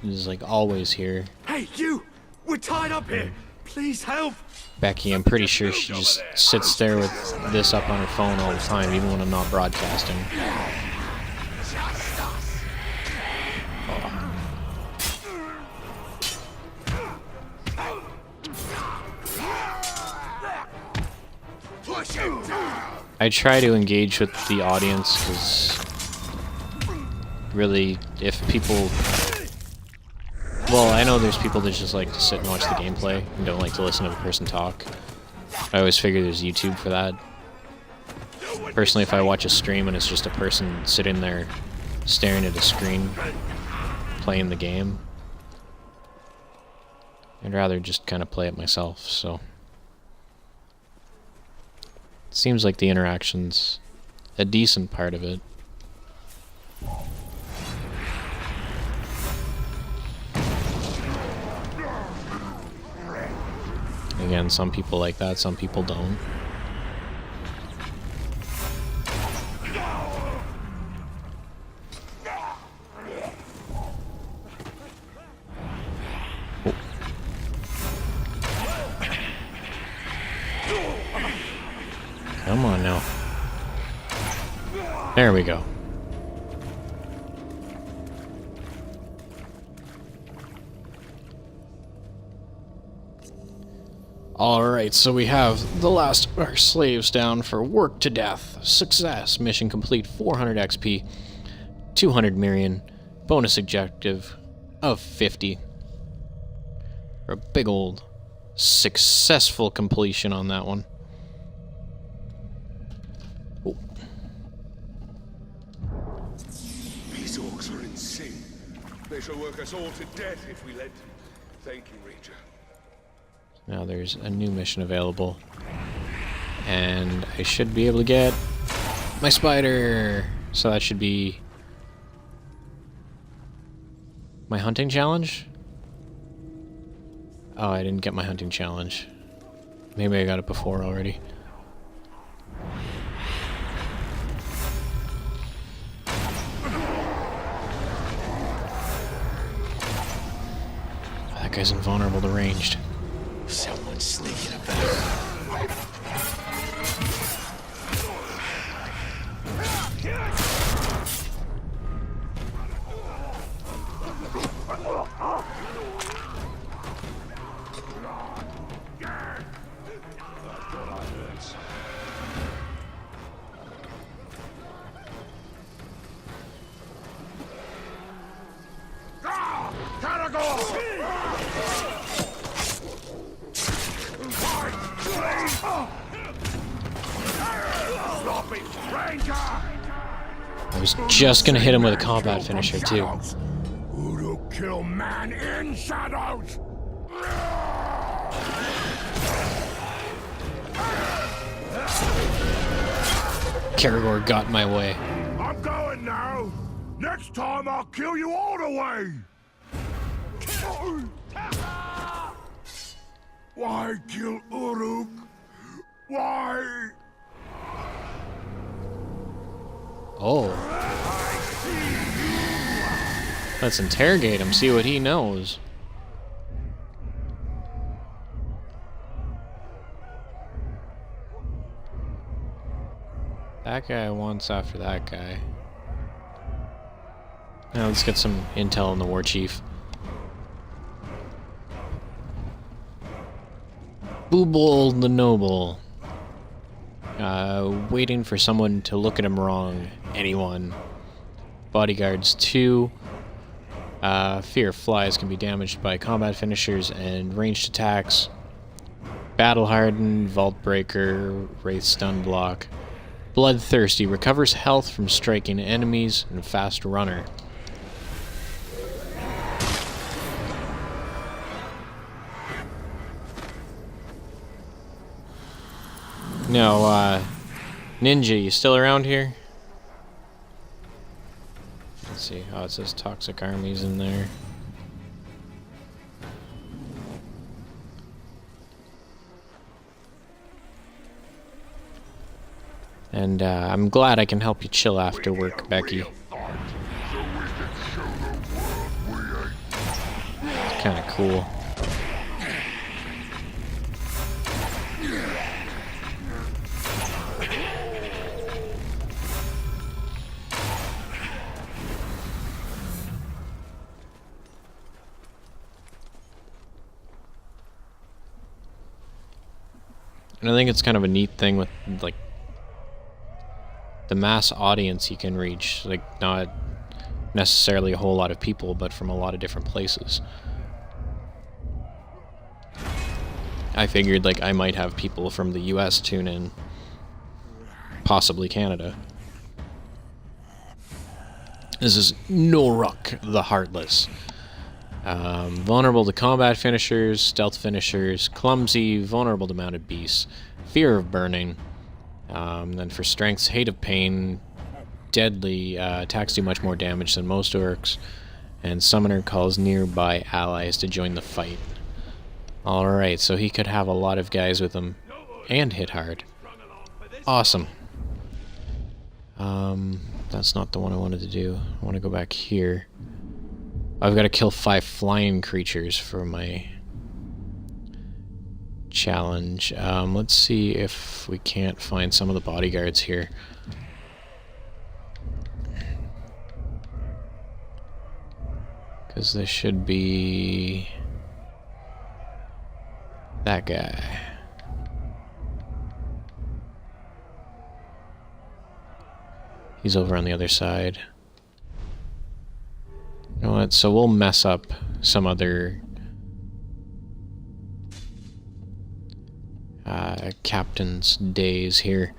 Speaker 1: is like always here.
Speaker 7: Hey, you! We're tied up here! Please help!
Speaker 1: Becky, I'm pretty sure she just sits there with this up on her phone all the time, even when I'm not broadcasting. I try to engage with the audience, because really, if people... Well, I know there's people that just like to sit and watch the gameplay and don't like to listen to the person talk. I always figure there's YouTube for that. Personally, if I watch a stream and it's just a person sitting there staring at a screen playing the game, I'd rather just kind of play it myself, so... It seems like the interaction's a decent part of it. Again, some people like that, some people don't. Oh. Come on now. There we go. Alright, so we have the last of our slaves down for work to death. Success. Mission complete. 400 XP. 200 Mirian. Bonus objective of 50. For a big old successful completion on that one. Oh.
Speaker 3: These orcs are insane. They shall work us all to death if we let them. Thank you, Ranger.
Speaker 1: Now there's a new mission available. And I should be able to get my spider. So that should be my hunting challenge? Oh, I didn't get my hunting challenge. Maybe I got it before already. That guy's invulnerable to ranged.
Speaker 7: Someone's sneaking about.
Speaker 6: Stop it, Ranger!
Speaker 1: I was just gonna hit him with a combat finisher too.
Speaker 6: Who'll kill man in shadows?
Speaker 1: Karagor got in my way.
Speaker 6: I'm going now. Next time I'll kill you all the way. Why kill Uruk? Why?
Speaker 1: Oh. Let's interrogate him, see what he knows. That guy wants after that guy. Now let's get some intel on the war chief. Boobal the Noble. Waiting for someone to look at him wrong. Anyone. Bodyguards 2. Fear of flies can be damaged by combat finishers and ranged attacks. Battle hardened, Vault Breaker, Wraith Stun Block. Bloodthirsty recovers health from striking enemies, and Fast Runner. No, Ninja, you still around here? Let's see. Oh, it says Toxic Armies in there. And I'm glad I can help you chill after work, Becky. It's kind of cool. And I think it's kind of a neat thing with, like, the mass audience you can reach. Like, not necessarily a whole lot of people, but from a lot of different places. I figured, like, I might have people from the US tune in. Possibly Canada. This is Noruk the Heartless. Vulnerable to combat finishers, stealth finishers, clumsy, vulnerable to mounted beasts, fear of burning. Then for strengths, hate of pain, deadly, attacks do much more damage than most orcs, and summoner calls nearby allies to join the fight. Alright, so he could have a lot of guys with him, and hit hard. Awesome. That's not the one I wanted to do. I want to go back here. I've got to kill 5 flying creatures for my challenge. Let's see if we can't find some of the bodyguards here. Because this should be that guy. He's over on the other side. You know what, so we'll mess up some other captain's days here.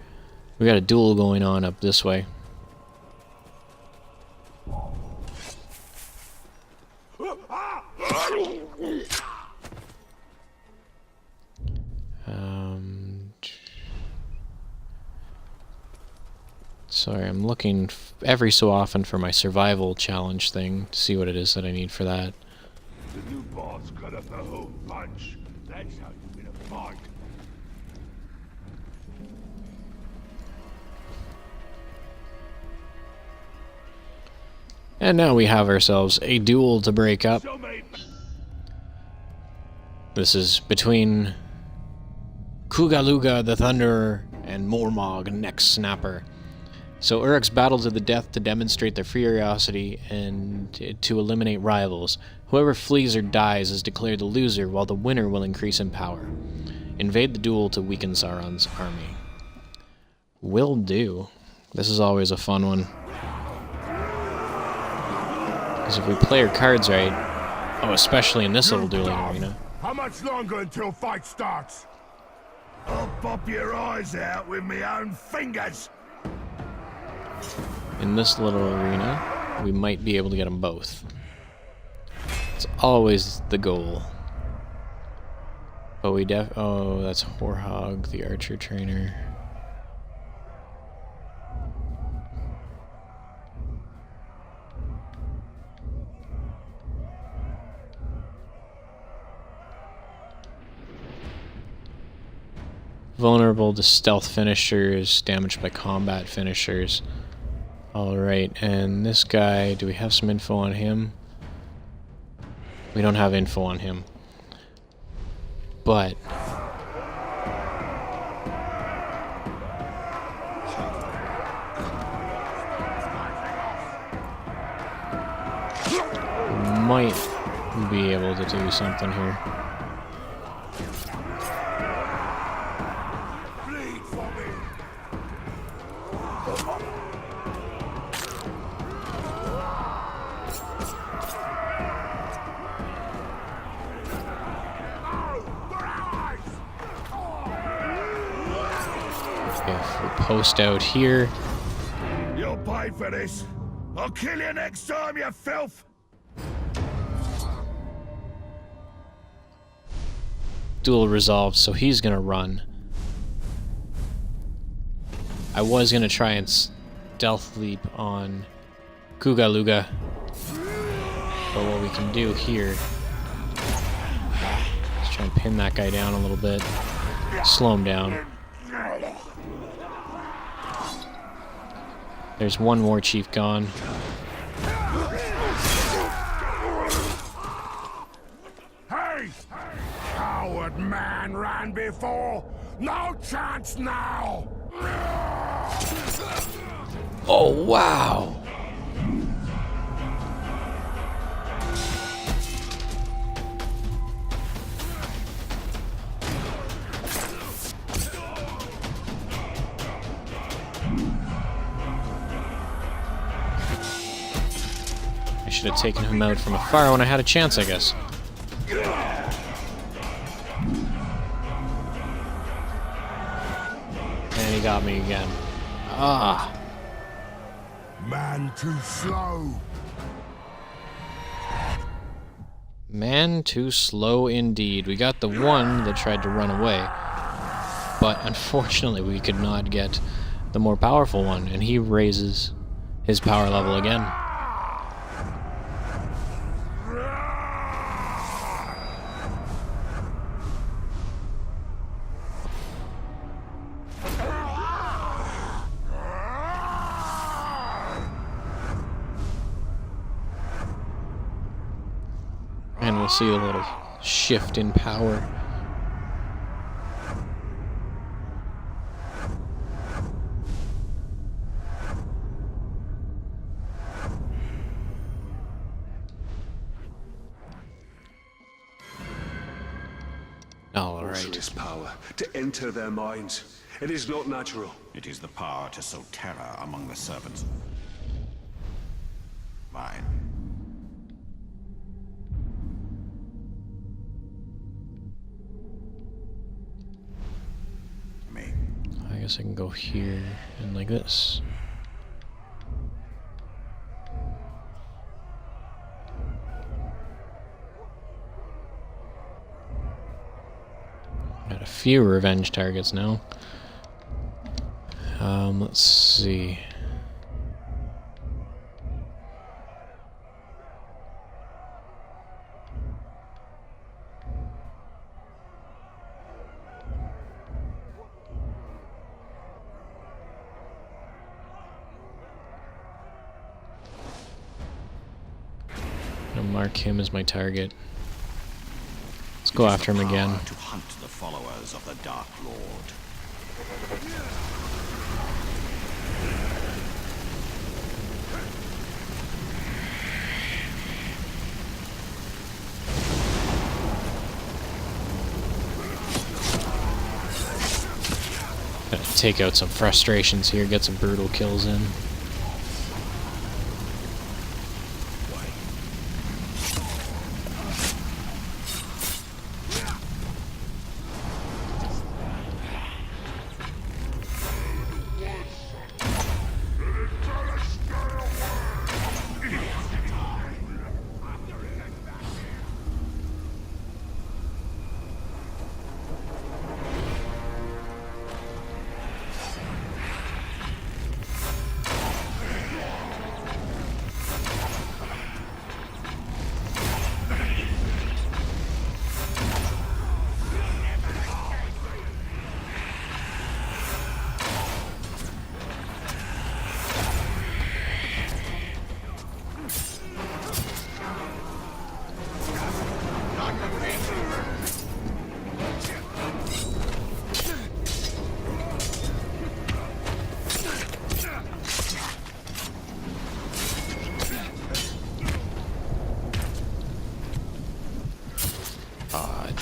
Speaker 1: We got a duel going on up this way. Sorry, I'm looking every so often for my survival challenge thing to see what it is that I need for that.
Speaker 6: The new boss cut up the whole bunch. That's how you win a fight.
Speaker 1: And now we have ourselves a duel to break up. This is between Kugaluga the Thunderer and Mormog Neck Snapper. So Uruks battle to the death to demonstrate their furiosity and to eliminate rivals. Whoever flees or dies is declared the loser, while the winner will increase in power. Invade the duel to weaken Sauron's army. Will do. This is always a fun one. Because if we play our cards right, especially in this little dueling arena.
Speaker 6: How much longer until fight starts? I'll pop your eyes out with my own fingers.
Speaker 1: In this little arena, we might be able to get them both. It's always the goal. But we oh, that's Horhog, the archer trainer. Vulnerable to stealth finishers, damaged by combat finishers. Alright, and this guy, do we have some info on him? We don't have info on him. But we might be able to do something here. If we post out here,
Speaker 6: You'll pay for this. I'll kill you next time, you filth.
Speaker 1: duel resolved, so he's gonna run. I was gonna try and stealth leap on Kuga Luga, but what we can do here is try and pin that guy down a little bit, slow him down. There's one more chief gone.
Speaker 6: Hey! Coward man ran before. No chance now!
Speaker 1: Oh, wow! I should have taken him out from afar when I had a chance, I guess. And he got me again. Ah!
Speaker 6: Man too slow.
Speaker 1: Man too slow indeed. We got the one that tried to run away, but unfortunately we could not get the more powerful one, and he raises his power level again. And we'll see a little shift in power. All right.
Speaker 4: Sorcerer's power to enter their minds. It is not natural.
Speaker 5: It is the power to sow terror among the servants. Mine. Me.
Speaker 1: I guess I can go here and like this. Got a few revenge targets now. Let's see. I'm gonna mark him as my target. Let's go after him again.
Speaker 5: To hunt the followers of the Dark Lord.
Speaker 1: Gotta take out some frustrations here, get some brutal kills in.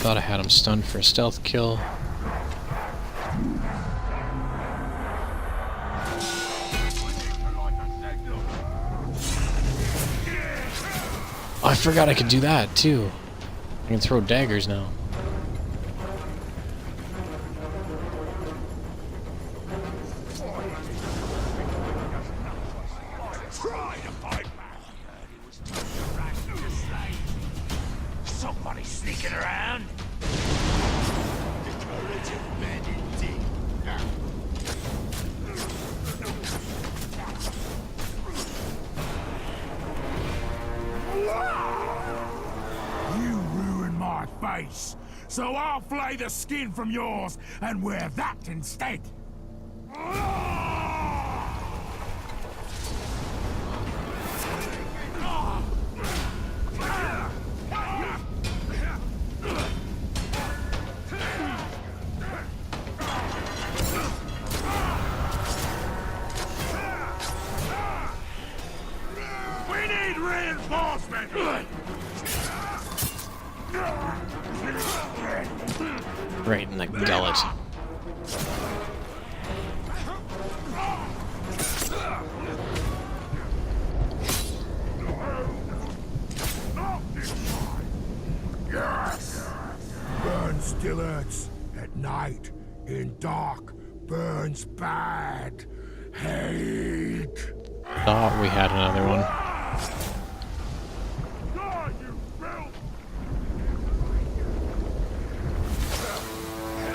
Speaker 1: Thought I had him stunned for a stealth kill. Oh, I forgot I could do that too. I can throw daggers now.
Speaker 6: Somebody sneaking around? You ruined my face, so I'll flay the skin from yours and wear that instead. We need reinforcement!
Speaker 1: Right in the gullet.
Speaker 6: Yes! Burn still hurts. At night, in dark, burns bad. Hate.
Speaker 1: Thought we had another one.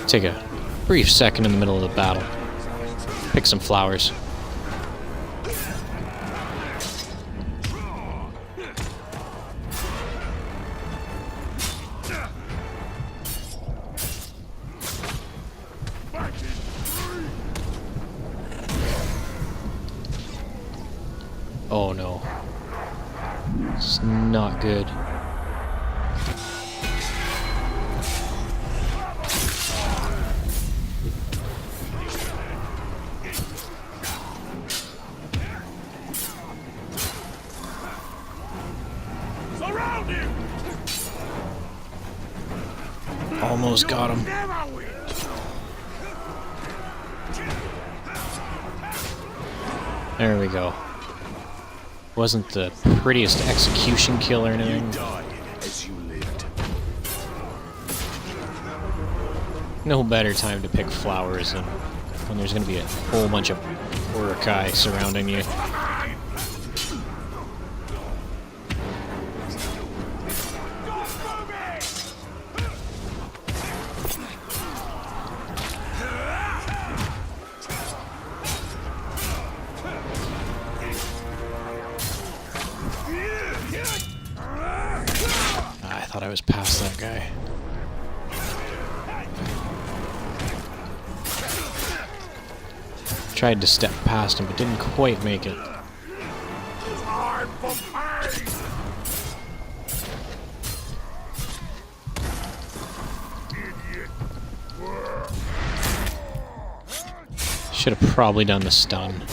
Speaker 1: Take a brief second in the middle of the battle. Pick some flowers. Oh no. It's not good.
Speaker 6: Surround him!
Speaker 1: Almost got him.
Speaker 6: Never win!
Speaker 1: There we go. Wasn't the prettiest execution kill or anything.
Speaker 4: Died as you lived.
Speaker 1: No better time to pick flowers than when there's going to be a whole bunch of Urukai surrounding you. I thought I was past that guy. Tried to step past him, but didn't quite make it.
Speaker 6: Time for pain!
Speaker 1: Should have probably done the stun.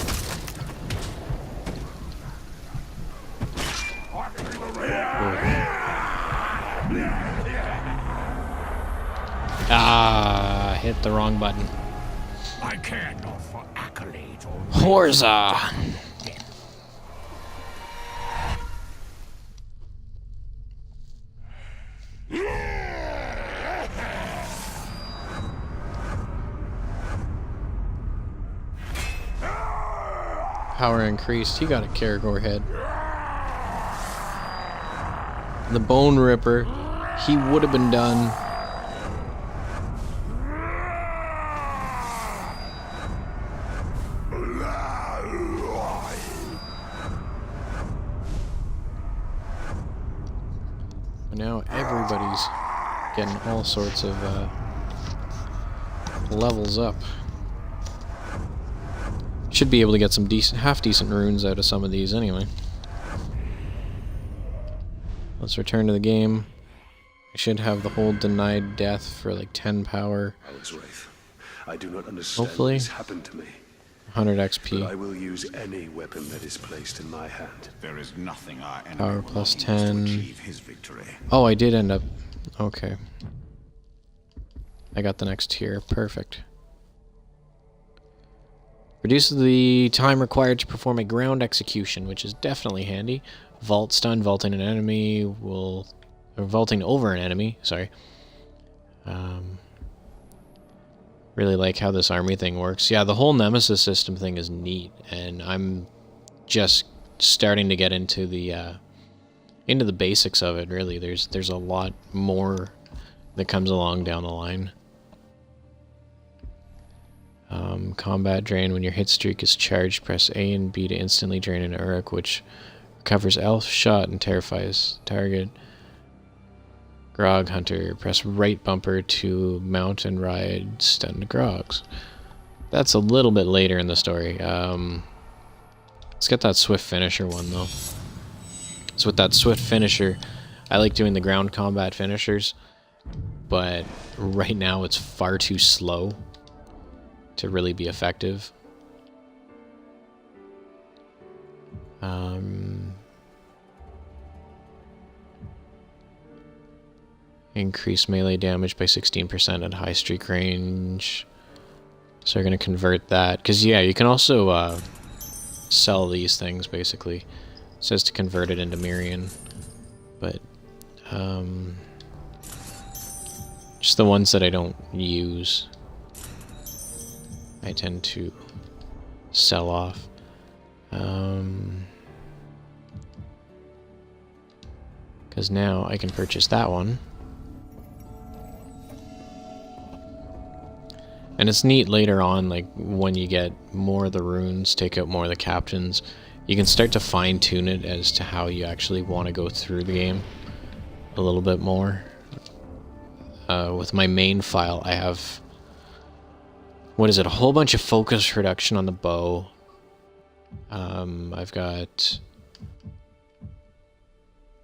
Speaker 1: Ah, hit the wrong button.
Speaker 6: I care not for accolades or
Speaker 1: Horza! Power increased. He got a Caragor head. The Bone Ripper. He would have been done. But now everybody's getting all sorts of levels up. Should be able to get some decent, half-decent runes out of some of these anyway. Let's return to the game. I should have the whole denied death for like 10 power.
Speaker 4: Alex Wraith, I do not understand
Speaker 1: Hopefully.
Speaker 4: what has happened to me.
Speaker 1: 100
Speaker 4: But I
Speaker 1: XP.
Speaker 4: will use any weapon that is placed in my hand.
Speaker 5: There is nothing our enemy
Speaker 1: Power
Speaker 5: will
Speaker 1: plus
Speaker 5: not use to
Speaker 1: 10.
Speaker 5: achieve his victory.
Speaker 1: Oh, I did end up... Okay. I got the next tier. Perfect. Reduces the time required to perform a ground execution, which is definitely handy. Vault stun, vaulting an enemy will... Or vaulting over an enemy, sorry. Really like how this army thing works. Yeah, the whole Nemesis system thing is neat, and I'm just starting to get into the basics of it, really. There's a lot more that comes along down the line. Combat drain. When your hit streak is charged, press A and B to instantly drain an Uruk, which recovers elf shot and terrifies target. Grog Hunter. Press right bumper to mount and ride stunned grogs. That's a little bit later in the story. Let's get that swift finisher one, though. So with that swift finisher, I like doing the ground combat finishers, but right now it's far too slow to really be effective. Increase melee damage by 16% at high streak range. So we're going to convert that. Because, yeah, you can also sell these things, basically. It says to convert it into Mirian. But, just the ones that I don't use, I tend to sell off. Because now I can purchase that one. And it's neat later on, like, when you get more of the runes, take out more of the captains, you can start to fine-tune it as to how you actually want to go through the game a little bit more. With my main file, I have, what is it, a whole bunch of focus reduction on the bow. I've got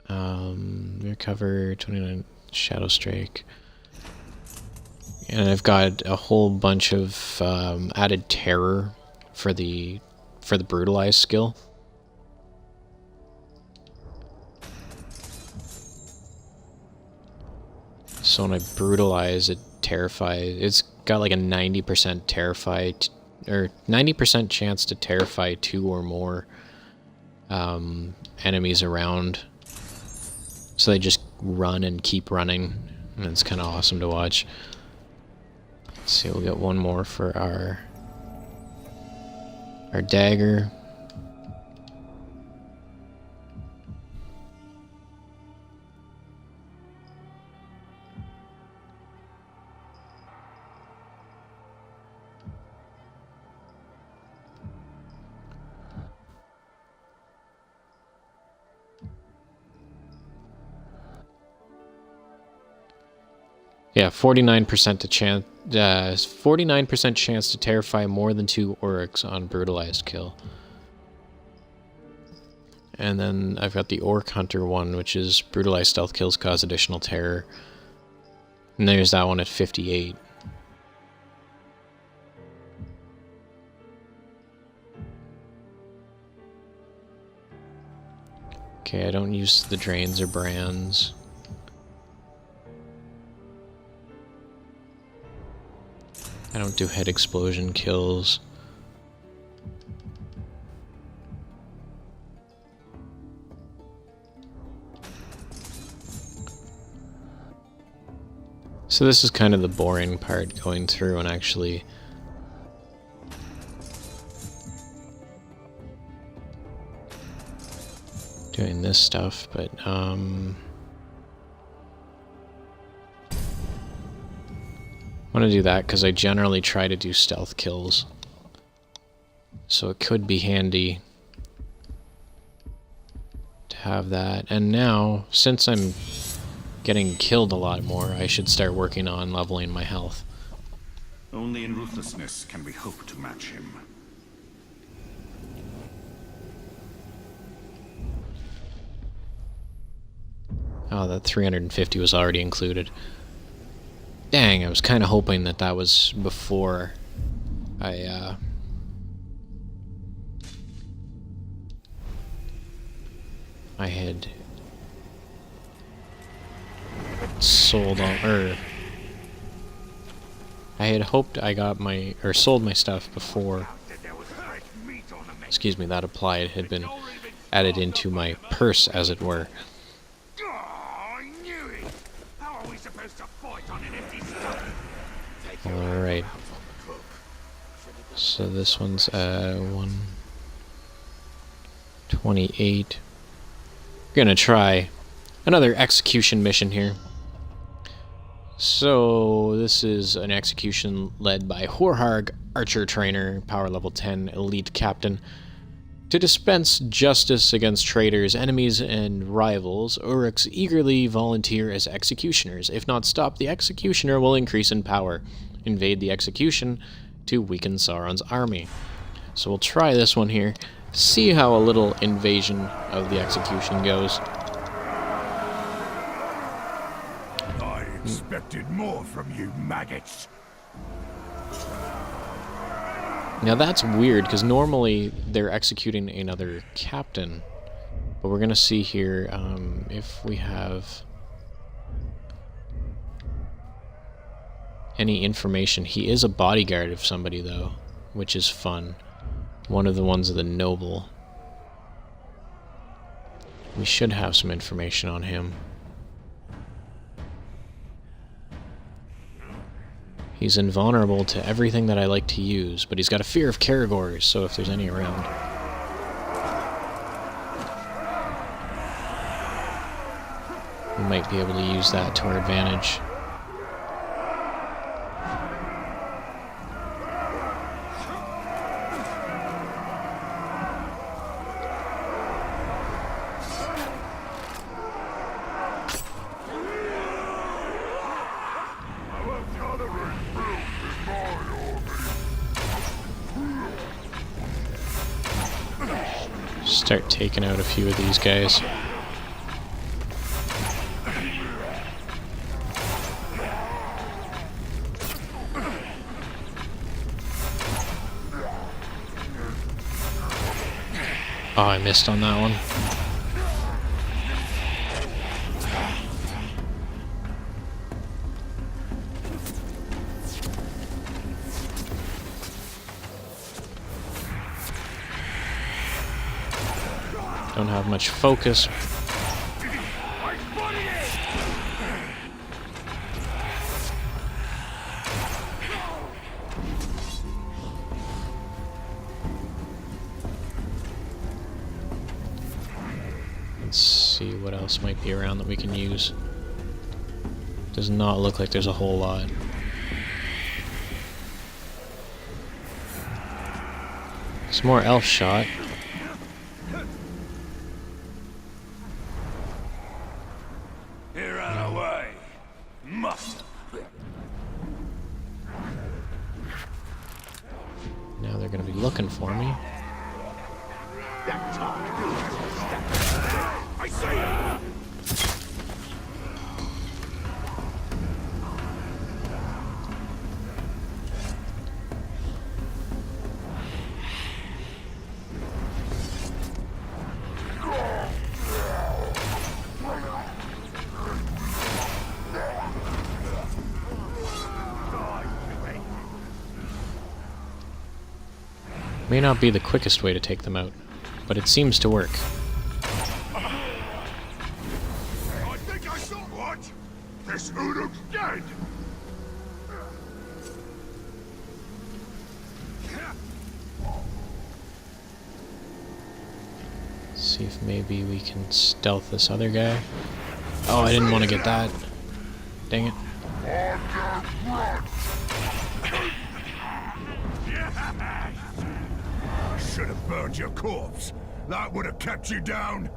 Speaker 1: recover 29 shadow strike. And I've got a whole bunch of added terror for the brutalize skill. So when I brutalize, it terrifies. It's got like a 90% terrify, or 90% chance to terrify 2 or more enemies around. So they just run and keep running, and it's kind of awesome to watch. Let's see, we'll get one more for our dagger. Yeah, 49% to chance. 49% chance to terrify more than 2 Oryx on brutalized kill. And then I've got the Orc Hunter one, which is brutalized stealth kills cause additional terror. And there's that one at 58. Okay, I don't use the drains or brands. I don't do head explosion kills. So this is kind of the boring part, going through and actually doing this stuff, but I want to do that because I generally try to do stealth kills. So it could be handy to have that. And now, since I'm getting killed a lot more, I should start working on leveling my health.
Speaker 5: Only in ruthlessness can we hope to match him.
Speaker 1: Oh, that 350 was already included. Dang, I was kind of hoping that that was before I had sold on, or I had hoped I got my, or sold my stuff before, excuse me, that applied had been added into my purse, as it were. Alright. So this one's 128. We're gonna try another execution mission here. So this is an execution led by Horharg, archer trainer, power level 10, elite captain. To dispense justice against traitors, enemies, and rivals, Uruks eagerly volunteer as executioners. If not stopped, the executioner will increase in power. Invade the execution to weaken Sauron's army. So we'll try this one here, see how a little invasion of the execution goes.
Speaker 6: I expected more from you, maggots.
Speaker 1: Now that's weird, because normally they're executing another captain. But we're going to see here if we have any information. He is a bodyguard of somebody, though, which is fun. One of the ones of the noble. We should have some information on him. He's invulnerable to everything that I like to use, but he's got a fear of Caragors, so if there's any around. We might be able to use that to our advantage. Start taking out a few of these guys. Oh, I missed on that one. Don't have much focus. Let's see what else might be around that we can use. Does not look like there's a whole lot. Some more elf shot. Now they're going to be looking for me. May not be the quickest way to take them out, but it seems to work.
Speaker 6: I think I saw what? This Uruk's dead!
Speaker 1: See if maybe we can stealth this other guy. Oh, I didn't want to get that. Dang it.
Speaker 6: Should have burned your corpse. That would have kept you down.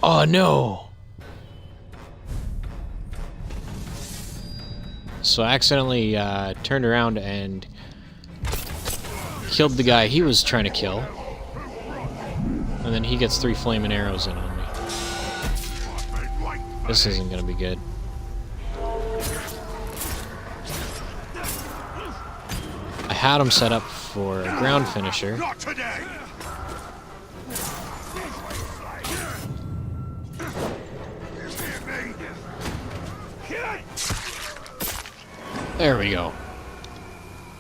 Speaker 1: Oh no! So I accidentally turned around and killed the guy he was trying to kill. And then he gets 3 flaming arrows in on me. This isn't gonna be good. had him set up for a ground finisher.
Speaker 6: Not today!
Speaker 1: There we go.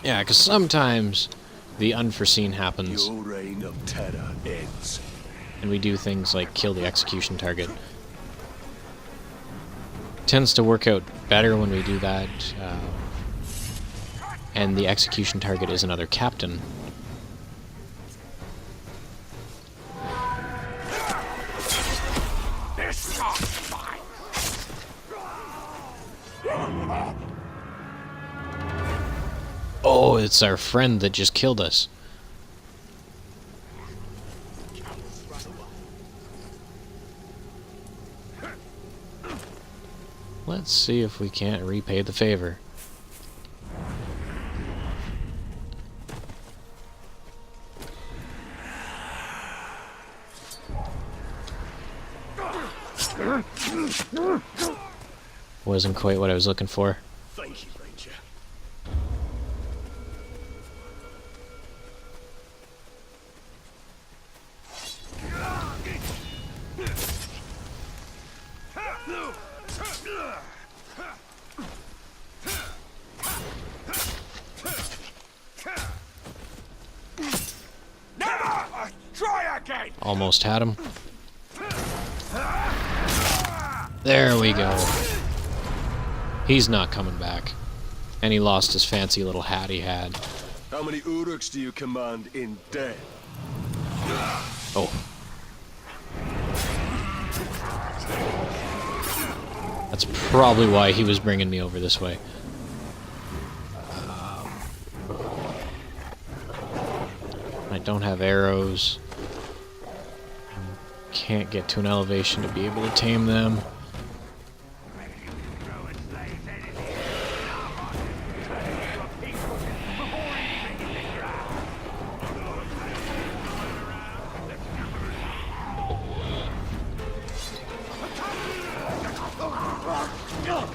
Speaker 1: Yeah, because sometimes the unforeseen happens,
Speaker 4: Your reign of terror ends.
Speaker 1: and we do things like kill the execution target. Tends to work out better when we do that, and the execution target is another captain. Oh, it's our friend that just killed us. Let's see if we can't repay the favor. Wasn't quite what I was looking for.
Speaker 4: Thank you, Ranger.
Speaker 6: Try again!
Speaker 1: Almost had him. There we go. He's not coming back. And he lost his fancy little hat he had.
Speaker 4: How many Uruks do you command in death?
Speaker 1: Oh. That's probably why he was bringing me over this way. I don't have arrows. Can't get to an elevation to be able to tame them.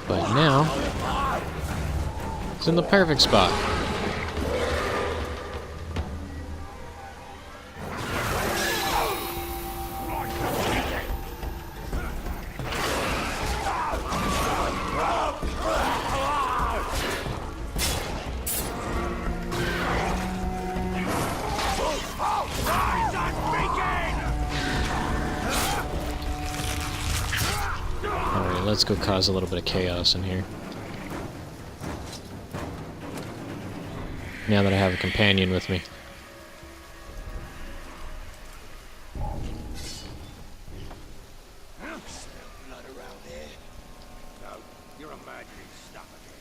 Speaker 1: But now, it's in the perfect spot. Alright, let's go cause a little bit of chaos in here. Now that I have a companion with me.
Speaker 6: Blood around here. No, you're imagining stuff again.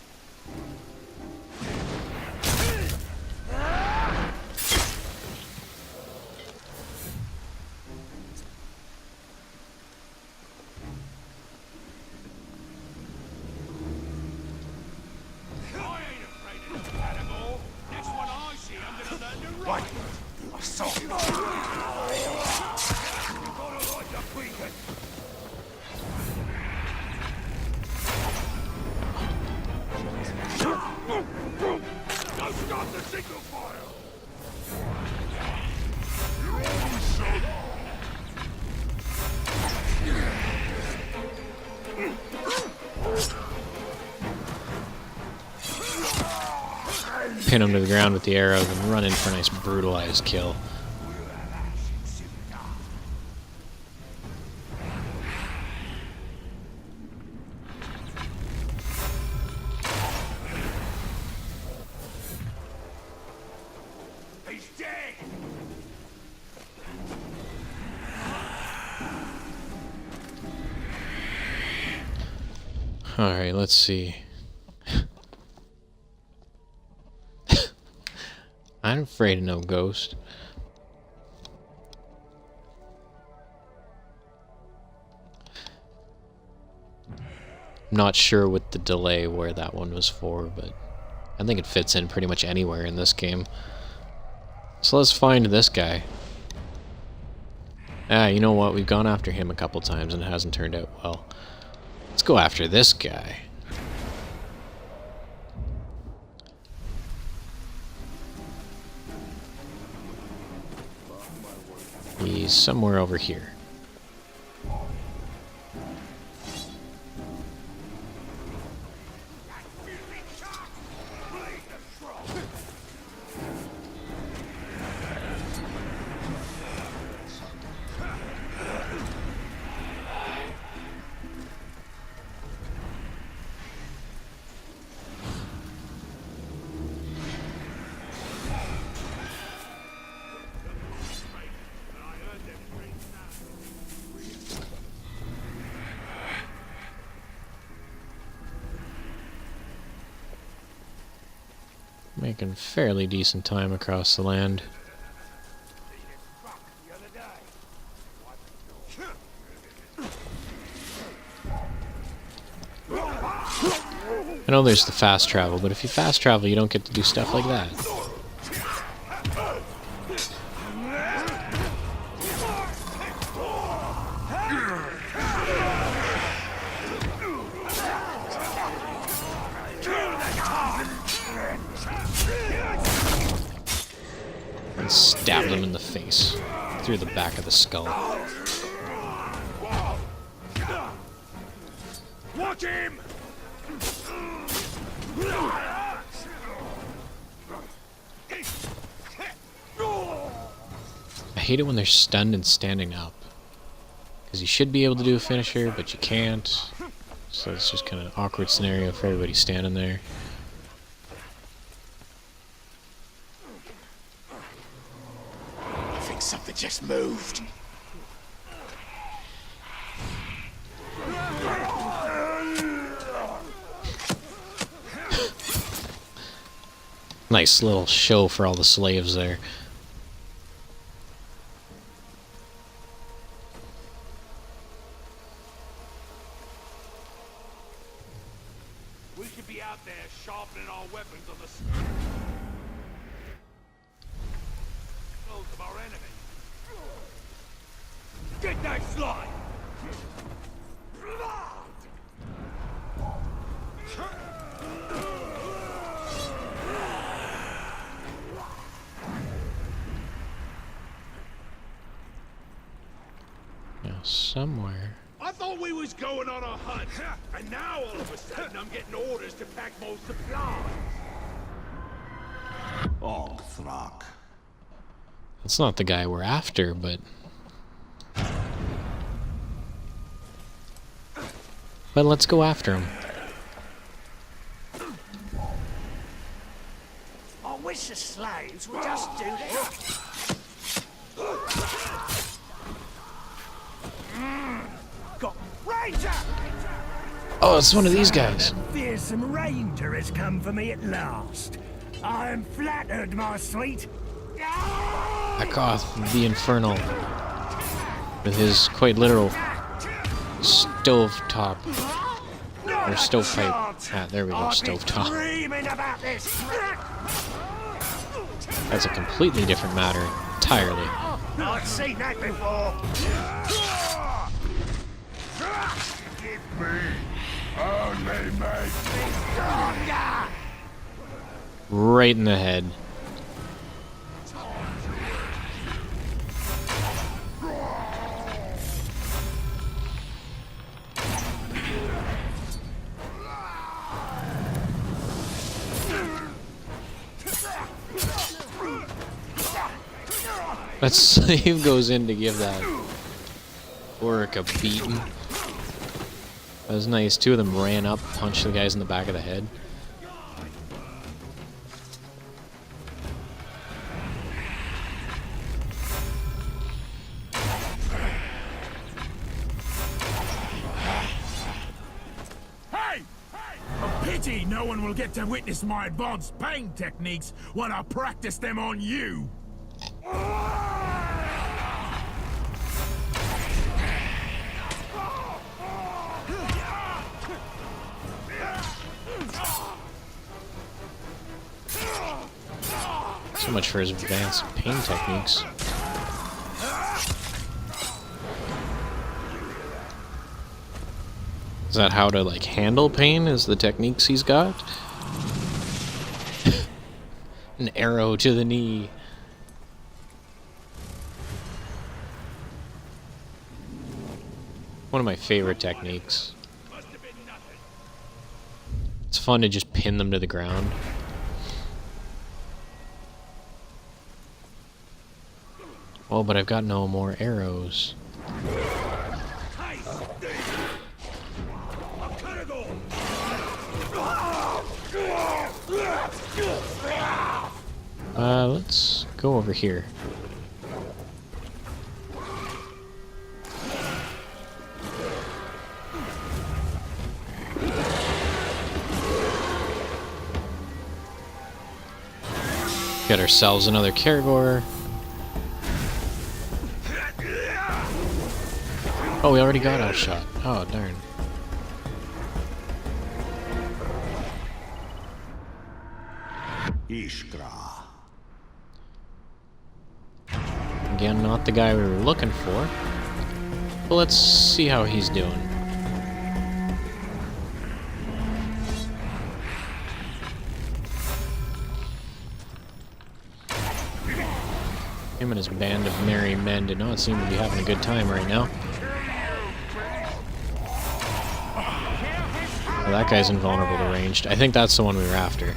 Speaker 6: I ain't afraid of this animal. Next one I see, I'm gonna learn to run. I saw you. You gotta like the beacon. Don't start the signal fire. You're always so
Speaker 1: Pin him to the ground with the arrows and run in for a nice brutalized kill.
Speaker 6: He's dead!
Speaker 1: Alright, let's see. I'm afraid of no ghost. Not sure with the delay where that one was for, but I think it fits in pretty much anywhere in this game. So let's find this guy. Ah, you know what? We've gone after him a couple times and it hasn't turned out well. Let's go after this guy. He's somewhere over here. Making fairly decent time across the land. I know there's the fast travel, but if you fast travel, you don't get to do stuff like that. And stabbed him in the face, through the back of the skull.
Speaker 6: Watch him!
Speaker 1: I hate it when they're stunned and standing up. Because you should be able to do a finisher, but you can't. So it's just kind of an awkward scenario for everybody standing there.
Speaker 2: I think something just moved.
Speaker 1: Nice little show for all the slaves there.
Speaker 6: We should be out there sharpening our weapons on the skulls of our enemy. Get that slide!
Speaker 1: Now somewhere.
Speaker 6: I thought we was going on a hunt, and now all of a sudden I'm getting orders to pack more supplies.
Speaker 5: Ogthrak.
Speaker 1: That's not the guy we're after, but... But let's go after him.
Speaker 2: I wish the slaves would just do this. Got Ranger!
Speaker 1: Oh, it's one of these guys.
Speaker 2: Fearsome Ranger has come for me at last. I am flattered, my sweet.
Speaker 1: Akoth the Infernal. With his quite literal stovetop. Or stovepipe. Ah, there we go, stovetop.
Speaker 2: Dreaming about this.
Speaker 1: That's a completely different matter entirely.
Speaker 2: I've seen that before.
Speaker 6: Give me only me.
Speaker 2: Stronger.
Speaker 1: Right in the head. That slave goes in to give that orc a beating. That was nice. Two of them ran up, punched the guys in the back of the head.
Speaker 6: Hey! A pity no one will get to witness my advanced pain techniques when I practice them on you.
Speaker 1: So much for his advanced pain techniques. Is that how to, like, handle pain? Is the techniques he's got? An arrow to the knee. One of my favorite techniques. It's fun to just pin them to the ground. Oh, but I've got no more arrows. Let's go over here. Get ourselves another Caragor. Oh, we already got outshot. Oh, darn.
Speaker 5: Ishkra.
Speaker 1: Again, not the guy we were looking for. But let's see how he's doing. Him and his band of merry men do not seem to be having a good time right now. Well, that guy's invulnerable to ranged. I think that's the one we were after.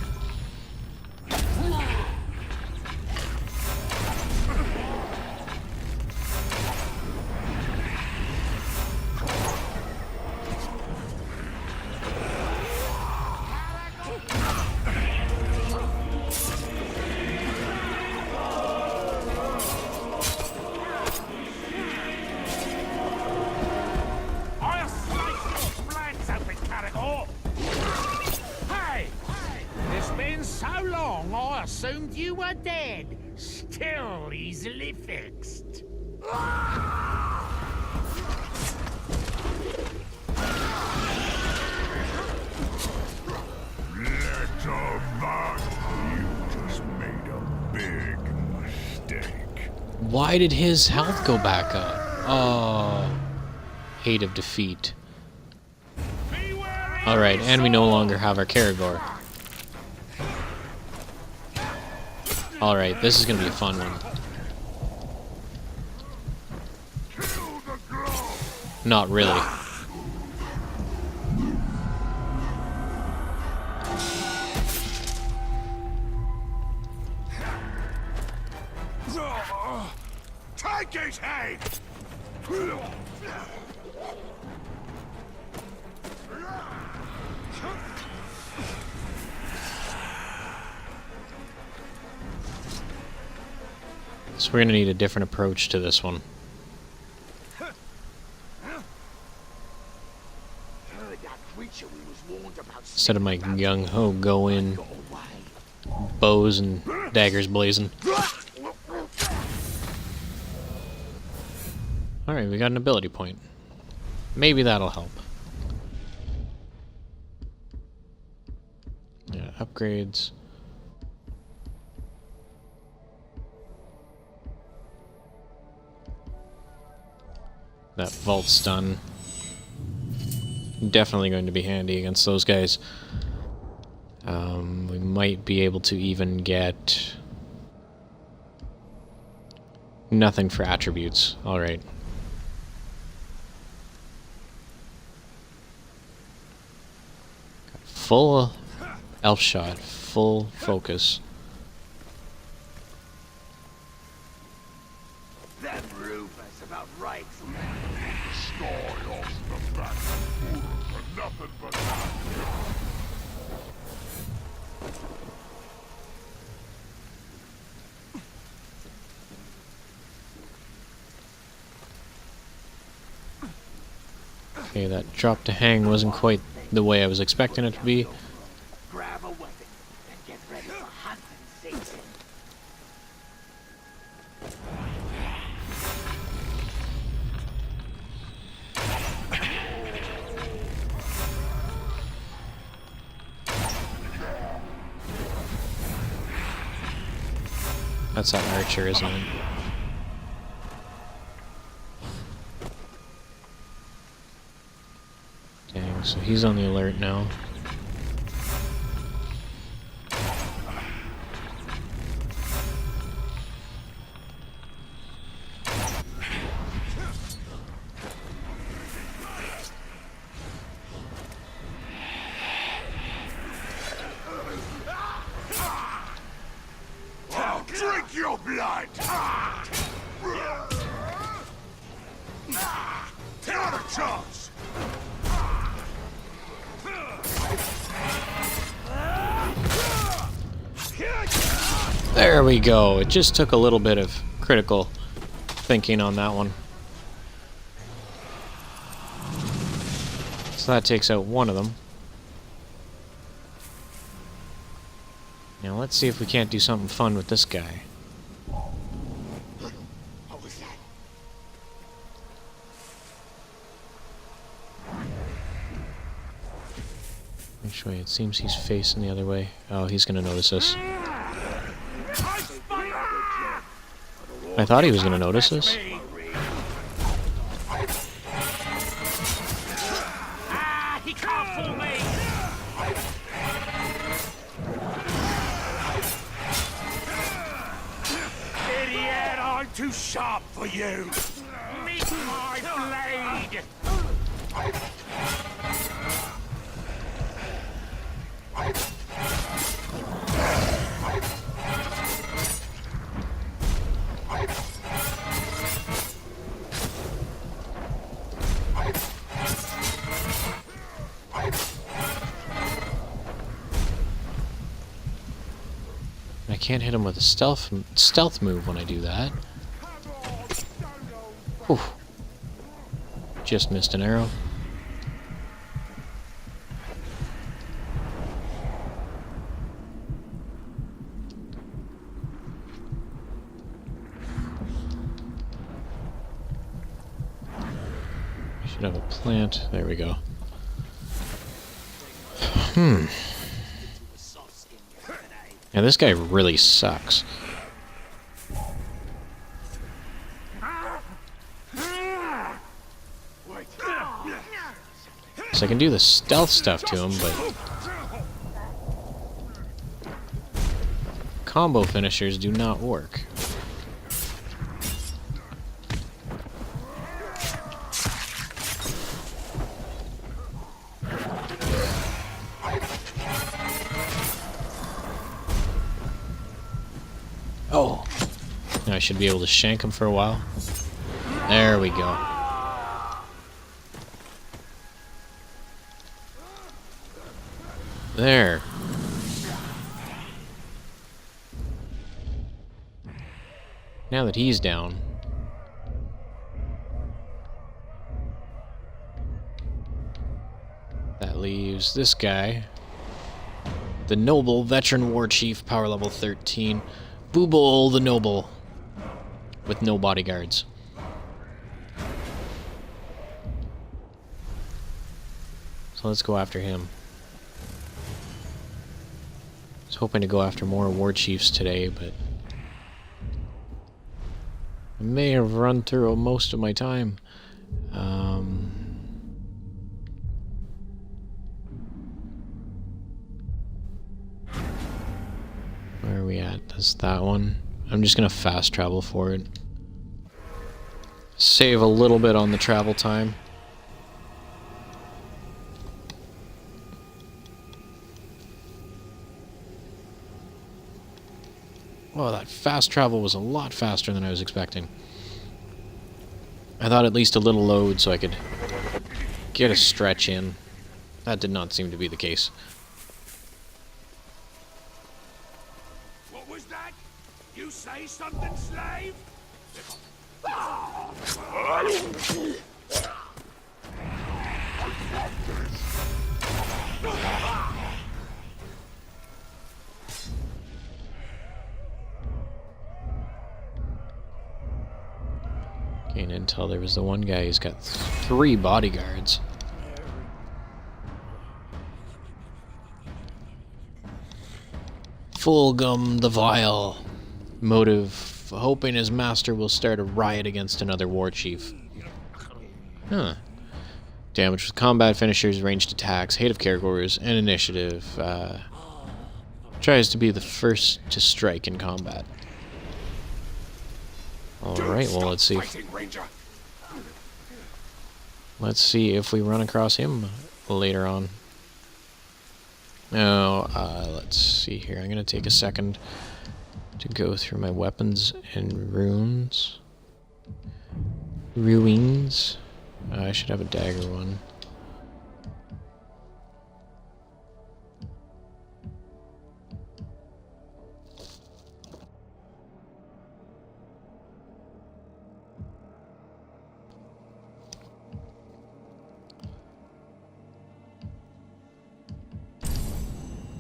Speaker 6: Assumed you were dead. Still easily fixed. Let man, you just made a big mistake.
Speaker 1: Why did his health go back up? Oh, hate of defeat. Alright, and we no longer have our Caragor. Alright, this is gonna be a fun one. Not really.
Speaker 6: Take his head!
Speaker 1: So we're gonna need a different approach to this one. Instead of my gung-ho go in, bows and daggers blazing. Alright, we got an ability point. Maybe that'll help. Yeah, upgrades. That vault stun. Definitely going to be handy against those guys. We might be able to even get nothing for attributes. Alright. Full elf shot, full focus.
Speaker 6: Them rumors about right from story off the back for nothing but that.
Speaker 1: Okay, that drop to hang wasn't quite the way I was expecting it to be.
Speaker 6: Grab a weapon and get ready for hunting Satan.
Speaker 1: That's that archer, isn't it? Dang, so he's on the alert now.
Speaker 6: blood! Not a chance!
Speaker 1: There we go. It just took a little bit of critical thinking on that one. So that takes out one of them. Now let's see if we can't do something fun with this guy.
Speaker 2: What was that?
Speaker 1: Which way? It seems he's facing the other way. Oh, he's gonna notice us. I thought he was gonna notice us.
Speaker 6: He can't fool me! Idiot, I'm too sharp for you! Meet my blade!
Speaker 1: I can't hit him with a stealth move when I do that. Whew. Just missed an arrow. I should have a plant. There we go. Yeah, this guy really sucks. So I can do the stealth stuff to him, but combo finishers do not work. Oh, now I should be able to shank him for a while. There we go. There. Now that he's down. That leaves this guy. The Noble, Veteran War Chief, power level 13. Boobol the Noble. With no bodyguards. So let's go after him. I was hoping to go after more war chiefs today, but I may have run through most of my time. Where are we at? That's that one. I'm just gonna fast travel for it. Save a little bit on the travel time. Oh, that fast travel was a lot faster than I was expecting. I thought at least a little load so I could get a stretch in. That did not seem to be the case.
Speaker 6: What was that? You say something, slave?
Speaker 1: Gain intel, there was the one guy who's got 3 bodyguards. Fulgum the Vile. Motive, hoping his master will start a riot against another war chief. Huh. Damage with combat finishers, ranged attacks, hate of caregivers, and initiative. Tries to be the first to strike in combat. Alright, well let's see. Let's see if we run across him later on. No, let's see here. I'm gonna take a second to go through my weapons and runes. Ruins. I should have a dagger one.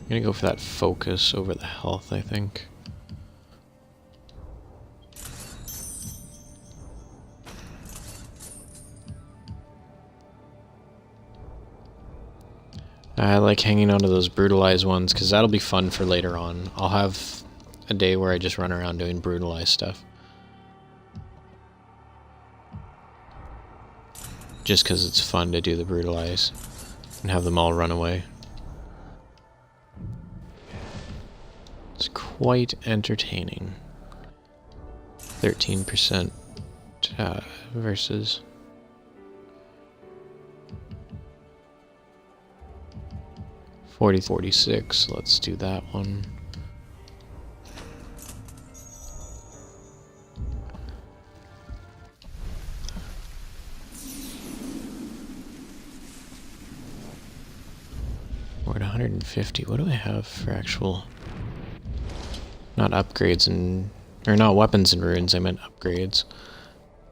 Speaker 1: I'm gonna go for that focus over the health, I think. I like hanging onto those brutalized ones because that'll be fun for later on. I'll have a day where I just run around doing brutalized stuff. Just because it's fun to do the brutalize and have them all run away. It's quite entertaining. 13% versus... $40-46, let's do that one. We're at 150. What do I have for actual... Not upgrades and... Or not weapons and runes, I meant upgrades.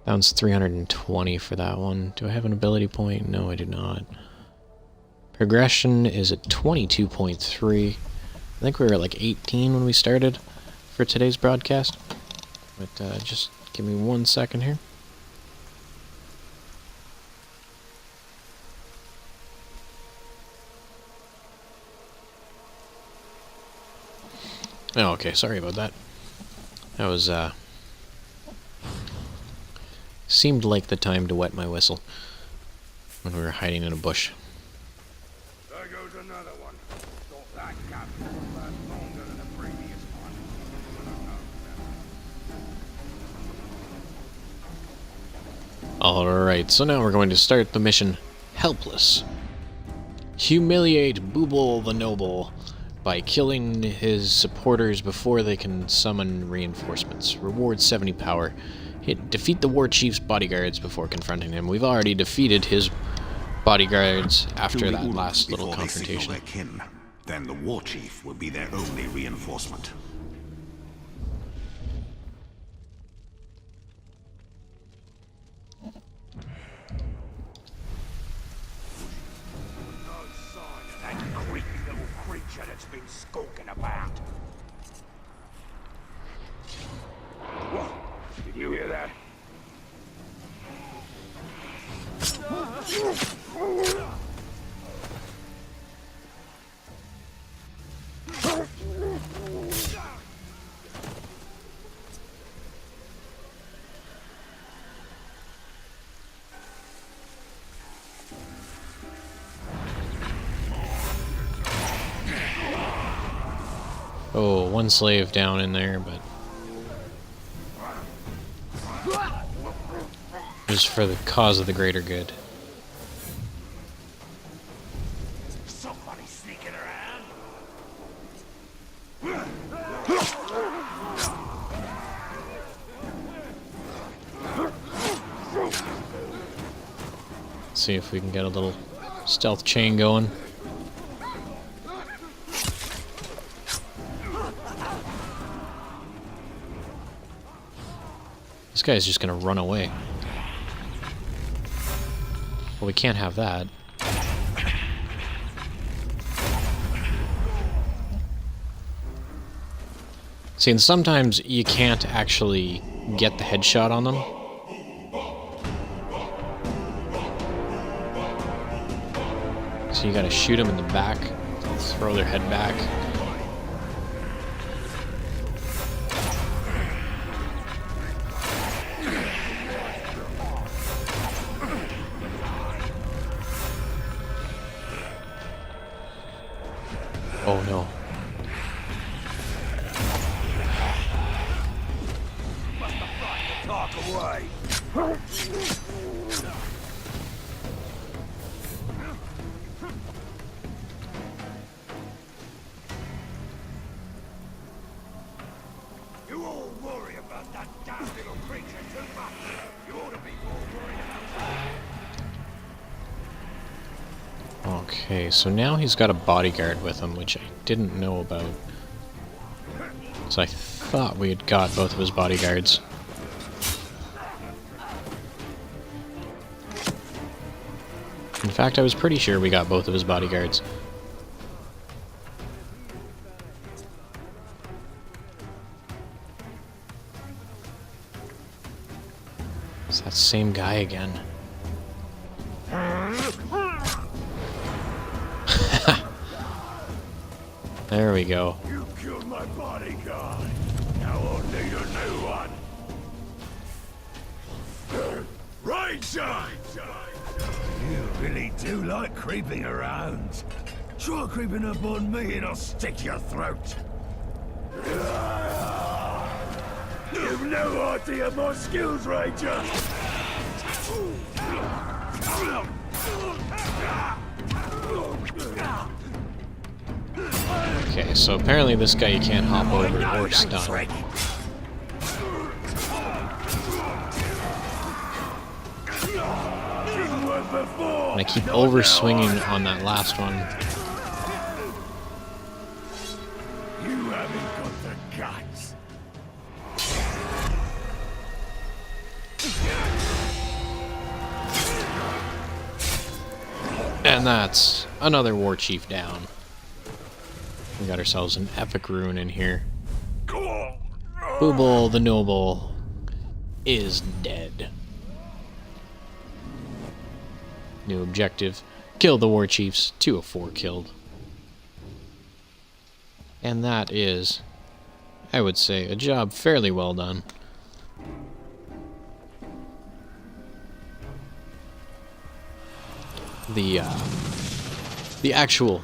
Speaker 1: That one's 320 for that one. Do I have an ability point? No, I do not. Progression is at 22.3. I think we were at like 18 when we started for today's broadcast. But just give me 1 second here. Oh, okay, sorry about that. That was, seemed like the time to wet my whistle when we were hiding in a bush.
Speaker 6: There goes another one. Thought that gap would last longer than the previous one.
Speaker 1: Alright, so now we're going to start the mission Helpless. Humiliate Booble the Noble by killing his supporters before they can summon reinforcements. Reward 70 power. Defeat the war chief's bodyguards before confronting him. We've already defeated his bodyguards after that last little confrontation.
Speaker 5: Then the war chief will be their only reinforcement.
Speaker 6: No sign of that creepy little creature that's been skulking about. What? Did you hear that?
Speaker 1: Oh, one slave down in there, but just for the cause of the greater good.
Speaker 6: Somebody sneaking around.
Speaker 1: See if we can get a little stealth chain going. This guy's just gonna run away. Well, we can't have that. See, and sometimes you can't actually get the headshot on them. So you gotta shoot them in the back, throw their head back. Oh no.
Speaker 6: Talk away.
Speaker 1: Okay, so now he's got a bodyguard with him, which I didn't know about. So I thought we had got both of his bodyguards. In fact, I was pretty sure we got both of his bodyguards. It's that same guy again. There we go.
Speaker 6: You killed my bodyguard. Now I'll need a new one. Ranger! You really do like creeping around. Try creeping up on me and I'll stick your throat. You've no idea of my skills, Ranger.
Speaker 1: Okay, so apparently this guy you can't hop over or stun. And I keep over swinging on that last one.
Speaker 6: You haven't got the guts.
Speaker 1: And that's another war chief down. We got ourselves an epic rune in here. Booble the Noble is dead. New objective. Kill the war chiefs. 2 of 4 killed. And that is, I would say, a job fairly well done. The actual